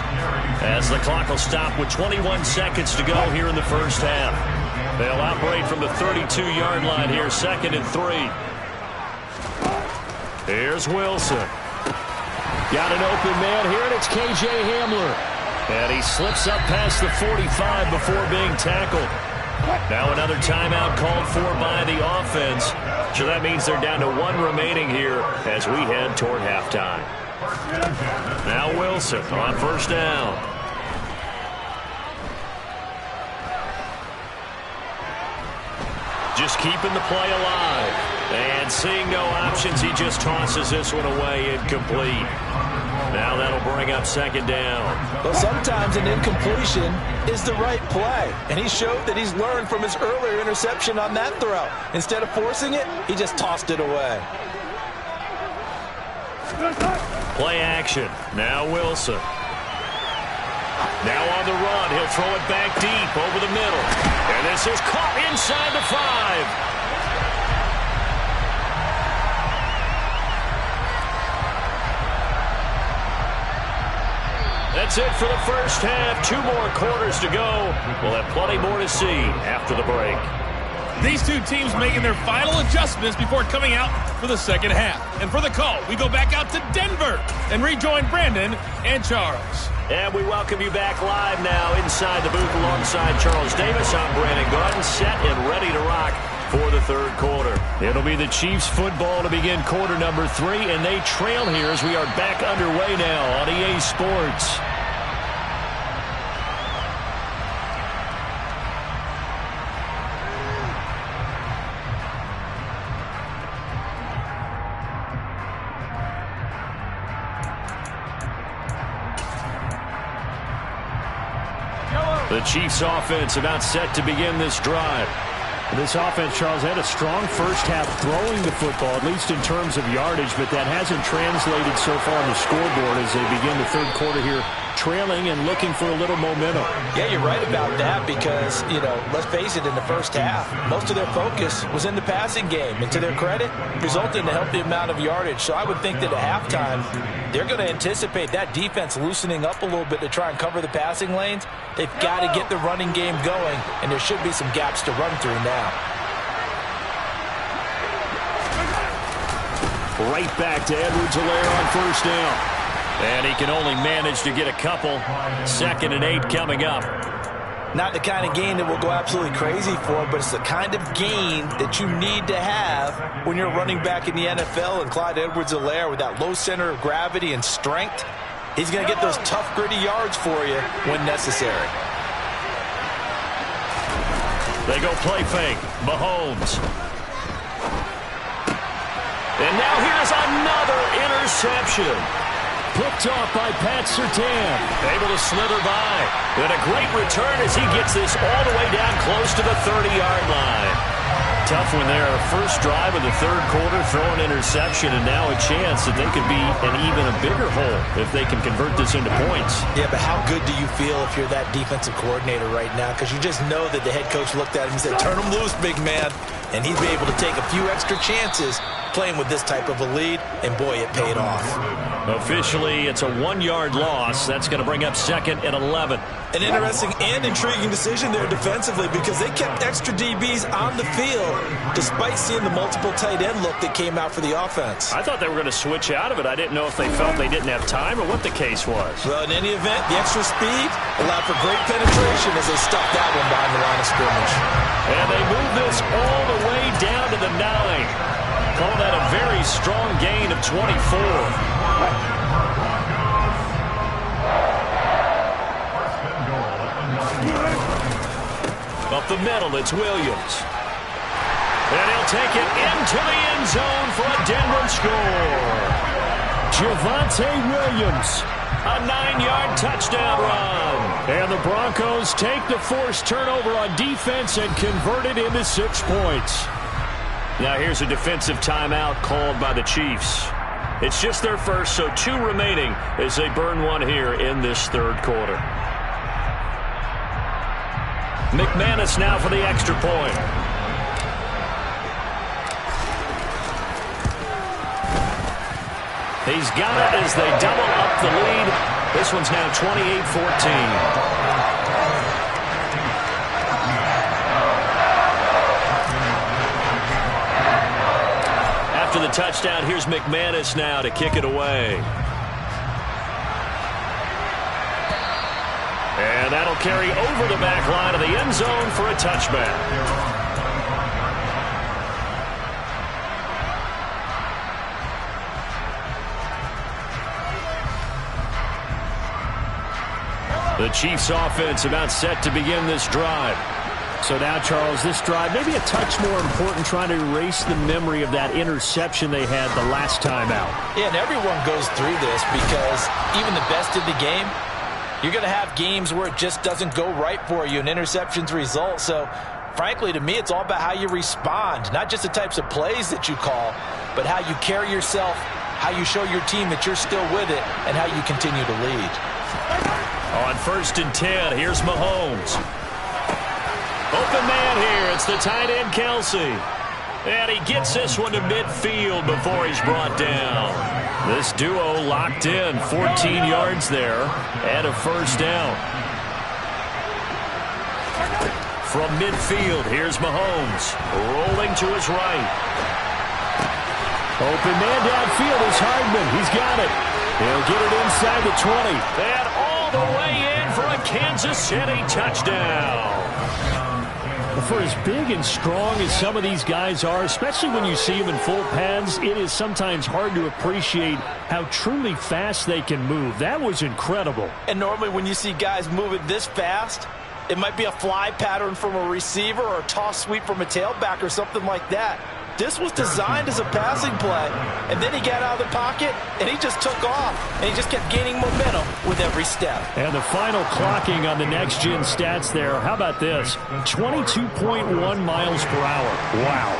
as the clock will stop with 21 seconds to go here in the first half. They'll operate from the 32-yard line here, 2nd and 3. Here's Wilson. Got an open man here, and it's K.J. Hamler. And he slips up past the 45 before being tackled. Now another timeout called for by the offense. So that means they're down to 1 remaining here as we head toward halftime. Now Wilson on first down. Just keeping the play alive. And seeing no options, he just tosses this one away incomplete. Now that'll bring up 2nd down. Well, sometimes an incompletion is the right play. And he showed that he's learned from his earlier interception on that throw. Instead of forcing it, he just tossed it away. Play action. Now Wilson. Now on the run. He'll throw it back deep over the middle. And this is caught inside the 5. That's it for the first half. 2 more quarters to go. We'll have plenty more to see after the break. These two teams making their final adjustments before coming out for the second half. And for the call, we go back out to Denver and rejoin Brandon and Charles. And we welcome you back live now inside the booth alongside Charles Davis. I'm Brandon Gaudin, set and ready to rock for the 3rd quarter. It'll be the Chiefs football to begin quarter number 3, and they trail here as we are back underway now on EA Sports. The Chiefs offense about set to begin this drive. This offense, Charles, had a strong first half throwing the football, at least in terms of yardage, but that hasn't translated so far on the scoreboard as they begin the 3rd quarter here, trailing and looking for a little momentum. Yeah, you're right about that because, let's face it, in the first half, most of their focus was in the passing game. And to their credit, resulted in a healthy amount of yardage. So I would think that at halftime, they're going to anticipate that defense loosening up a little bit to try and cover the passing lanes. They've got to get the running game going, and there should be some gaps to run through now. Right back to Edwards-Helaire on first down. And he can only manage to get a couple. 2nd and 8 coming up. Not the kind of gain that we'll go absolutely crazy for, but it's the kind of gain that you need to have when you're running back in the NFL. And Clyde Edwards-Helaire, with that low center of gravity and strength, he's going to get those tough, gritty yards for you when necessary. They go play fake. Mahomes. And now here's another interception. Picked off by Pat Surtain. Able to slither by. And a great return as he gets this all the way down close to the 30-yard line. Tough tough one there. First drive of the third quarter, throw an interception, and now a chance that they could be in even a bigger hole if they can convert this into points. Yeah, but how good do you feel if you're that defensive coordinator right now? Because you just know that the head coach looked at him and said, turn him loose, big man. And he'd be able to take a few extra chances playing with this type of a lead, and boy, it paid off. Officially, it's a 1-yard loss. That's going to bring up 2nd and 11. An interesting and intriguing decision there defensively because they kept extra DBs on the field despite seeing the multiple tight end look that came out for the offense. I thought they were going to switch out of it. I didn't know if they felt they didn't have time or what the case was. Well, in any event, the extra speed allowed for great penetration as they stuffed that one behind the line of scrimmage. And they move this all the way down to the 9. Call that a very strong gain of 24. Up the middle, it's Williams. And he'll take it into the end zone for a Denver score. Javonte Williams. A 9-yard touchdown run. And the Broncos take the forced turnover on defense and convert it into 6 points. Now here's a defensive timeout called by the Chiefs. It's just their first, so 2 remaining as they burn one here in this third quarter. McManus now for the extra point. He's got it as they double up the lead. This one's now 28-14. After the touchdown, here's McManus now to kick it away. And that'll carry over the back line of the end zone for a touchback. The Chiefs offense about set to begin this drive. So now, Charles, this drive maybe a touch more important, trying to erase the memory of that interception they had the last time out. Yeah, and everyone goes through this because even the best in the game, you're going to have games where it just doesn't go right for you and interceptions result. So, frankly, to me, it's all about how you respond, not just the types of plays that you call, but how you carry yourself, how you show your team that you're still with it, and how you continue to lead. On 1st and 10, here's Mahomes. Open man here. It's the tight end, Kelsey. And he gets this one to midfield before he's brought down. This duo locked in. 14 yards there and a first down. From midfield, here's Mahomes. Rolling to his right. Open man downfield is Hardman. He's got it. He'll get it inside the 20. And all the way in for a Kansas City touchdown. For as big and strong as some of these guys are, especially when you see them in full pads, it is sometimes hard to appreciate how truly fast they can move. That was incredible. And normally when you see guys moving this fast, it might be a fly pattern from a receiver or a toss sweep from a tailback or something like that. This was designed as a passing play, and then he got out of the pocket, and he just took off, and he just kept gaining momentum with every step. And the final clocking on the next-gen stats there, how about this? 22.1 miles per hour. Wow.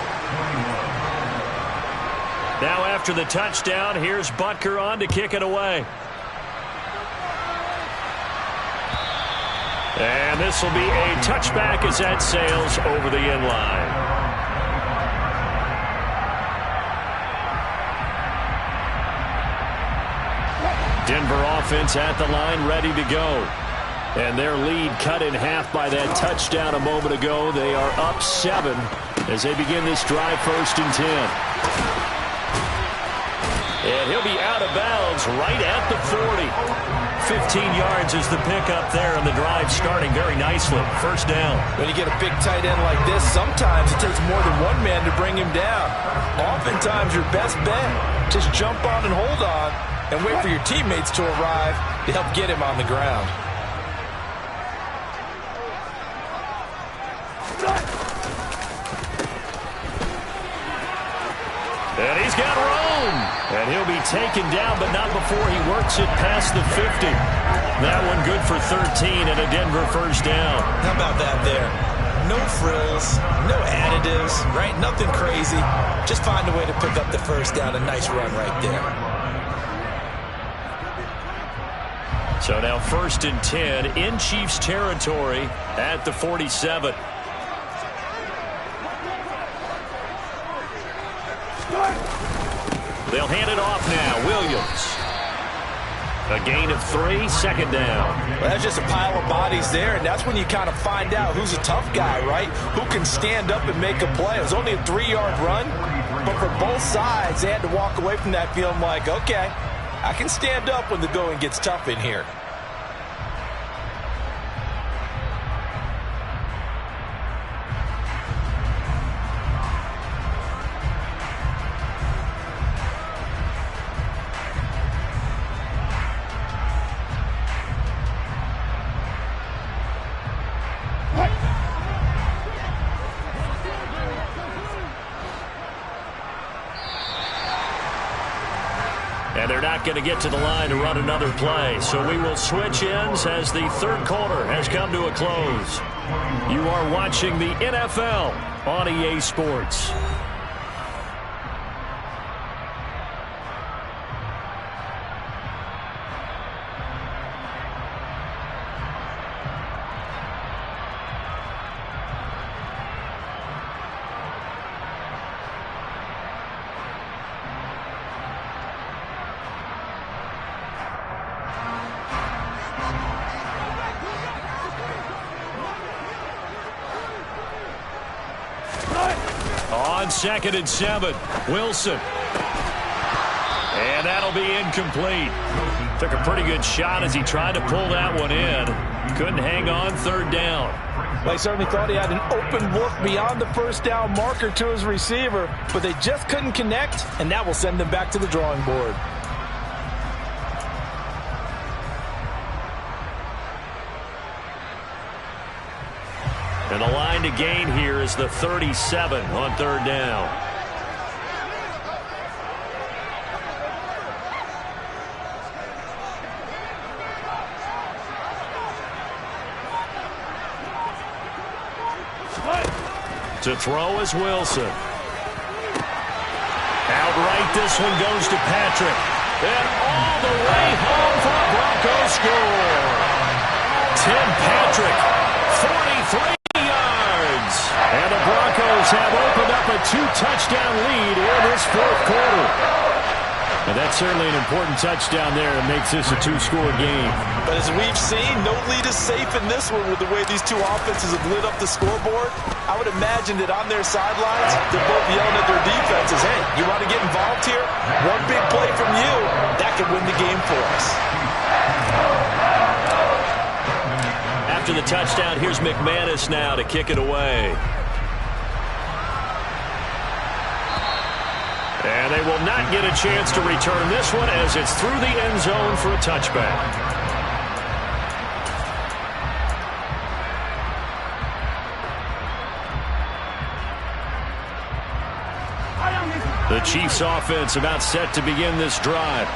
Now after the touchdown, here's Butker on to kick it away. And this will be a touchback as that sails over the end line. Denver offense at the line, ready to go. And their lead cut in half by that touchdown a moment ago. They are up 7 as they begin this drive, 1st and 10. And he'll be out of bounds right at the 40. 15 yards is the pickup there, and the drive starting very nicely. First down. When you get a big tight end like this, sometimes it takes more than one man to bring him down. Oftentimes, your best bet, just jump on and hold on and wait for your teammates to arrive to help get him on the ground. And he's got room. And he'll be taken down, but not before he works it past the 50. That one good for 13 and a Denver first down. How about that there? No frills, no added it is, right? Nothing crazy. Just find a way to pick up the first down. A nice run right there. So now 1st and 10 in Chiefs territory at the 47. They'll hand it off now. Williams. A gain of 3, 2nd down. Well, that's just a pile of bodies there, and that's when you kind of find out who's a tough guy, right? Who can stand up and make a play. It was only a 3-yard run, but for both sides, they had to walk away from that feeling like, okay, I can stand up when the going gets tough in here. And they're not going to get to the line to run another play. So we will switch ends as the 3rd quarter has come to a close. You are watching the NFL on EA Sports. On 2nd and 7, Wilson. And that'll be incomplete. Took a pretty good shot as he tried to pull that one in. Couldn't hang on 3rd down. Well, he certainly thought he had an open look beyond the first down marker to his receiver, but they just couldn't connect, and that will send them back to the drawing board. And the line to gain here is the 37 on 3rd down. To throw is Wilson. Outright, this one goes to Patrick. And all the way home for a Broncos score. Tim Patrick, 43 yards. And the Broncos have opened up a 2-touchdown lead in this 4th quarter. And that's certainly an important touchdown there. It makes this a 2-score game. But as we've seen, no lead is safe in this one with the way these two offenses have lit up the scoreboard. I would imagine that on their sidelines, they're both yelling at their defenses, hey, you want to get involved here? One big play from you, that could win the game for us. After the touchdown, here's McManus now to kick it away. And they will not get a chance to return this one as it's through the end zone for a touchback. The Chiefs offense about set to begin this drive.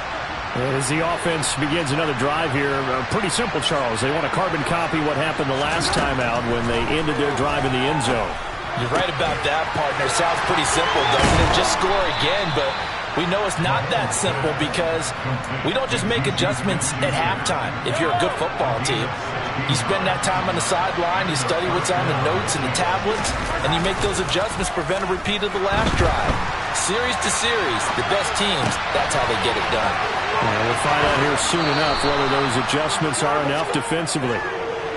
As the offense begins another drive here, pretty simple, Charles. They want to carbon copy what happened the last time out when they ended their drive in the end zone. You're right about that, partner. Sounds pretty simple, doesn't it? Just score again, but we know it's not that simple because we don't just make adjustments at halftime if you're a good football team. You spend that time on the sideline, you study what's on the notes and the tablets, and you make those adjustments to prevent a repeat of the last drive. Series to series, the best teams, that's how they get it done. Well, we'll find out here soon enough whether those adjustments are enough defensively.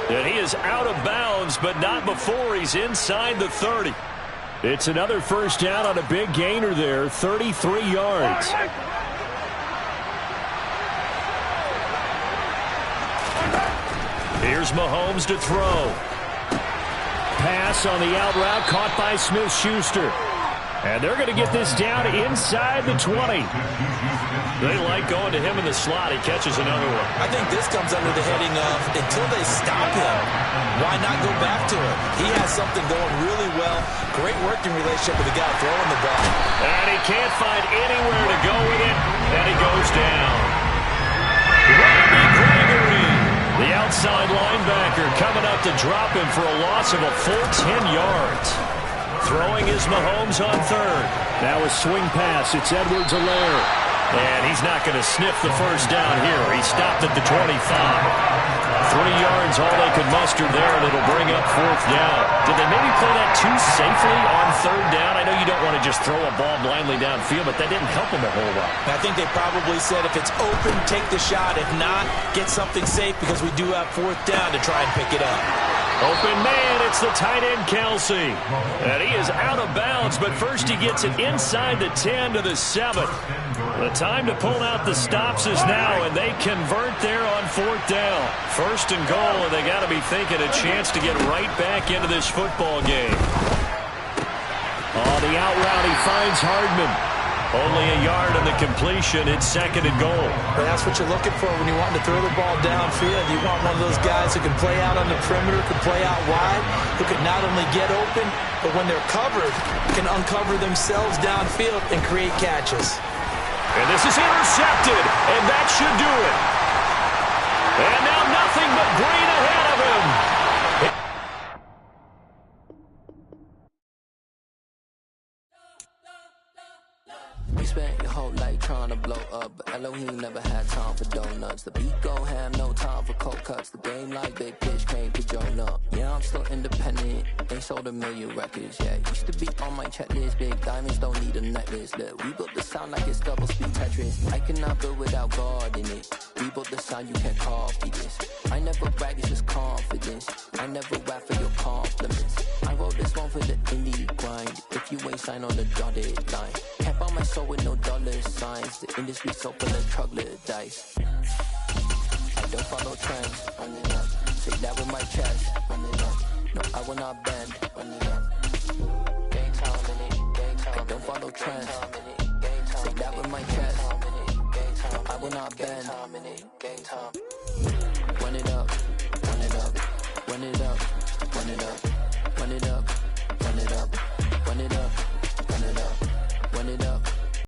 And he is out of bounds, but not before he's inside the 30. It's another first down on a big gainer there, 33 yards. Here's Mahomes to throw. Pass on the out route caught by Smith-Schuster. And they're going to get this down inside the 20. They like going to him in the slot. He catches another one. I think this comes under the heading of until they stop him, why not go back to him? He has something going really well. Great working relationship with the guy throwing the ball. And he can't find anywhere to go with it. And he goes down. Randy Gregory, the outside linebacker, coming up to drop him for a loss of a full 10 yards. Throwing is Mahomes on third. Now a swing pass. It's Edwards-Helaire. And he's not going to sniff the first down here. He stopped at the 25. 3 yards, all they could muster there, and it'll bring up fourth down. Did they maybe play that too safely on third down? I know you don't want to just throw a ball blindly downfield, but that didn't help them a whole lot. I think they probably said if it's open, take the shot. If not, get something safe because we do have fourth down to try and pick it up. Open man, it's the tight end, Kelsey. And he is out of bounds, but first he gets it inside the 10 to the 7. The time to pull out the stops is now, and they convert there on fourth down. First and goal, and they got to be thinking a chance to get right back into this football game. On the out route, he finds Hardman. Only a yard on the completion. It's second and goal. But that's what you're looking for when you want to throw the ball downfield. You want one of those guys who can play out on the perimeter, can play out wide, who can not only get open, but when they're covered, can uncover themselves downfield and create catches. And this is intercepted, and that should do it. And now nothing but green ahead of him. You spent your whole life trying to blow up, but Elohim never had time for donuts. The beat go ham, no time for cold cuts. The game like big pitch, came to join up. Yeah, I'm still independent. They sold 1 million records, yeah. Used to be on my checklist. Big diamonds don't need a necklace. Look, we built the sound like it's double speed Tetris. I cannot build without God in it. We built the sound, you can't copy this. I never brag, it's just confidence. I never rap for your compliments. I wrote this one for the indie grind. If you ain't signed on the dotted line, can't buy my soul with no dollar signs. The industry so full of troglodytes. I don't follow trends. Say that with my chest. No, I will not bend. Gang time in it. I don't follow trends. Say that with my chest. No, I will not bend. Gang time.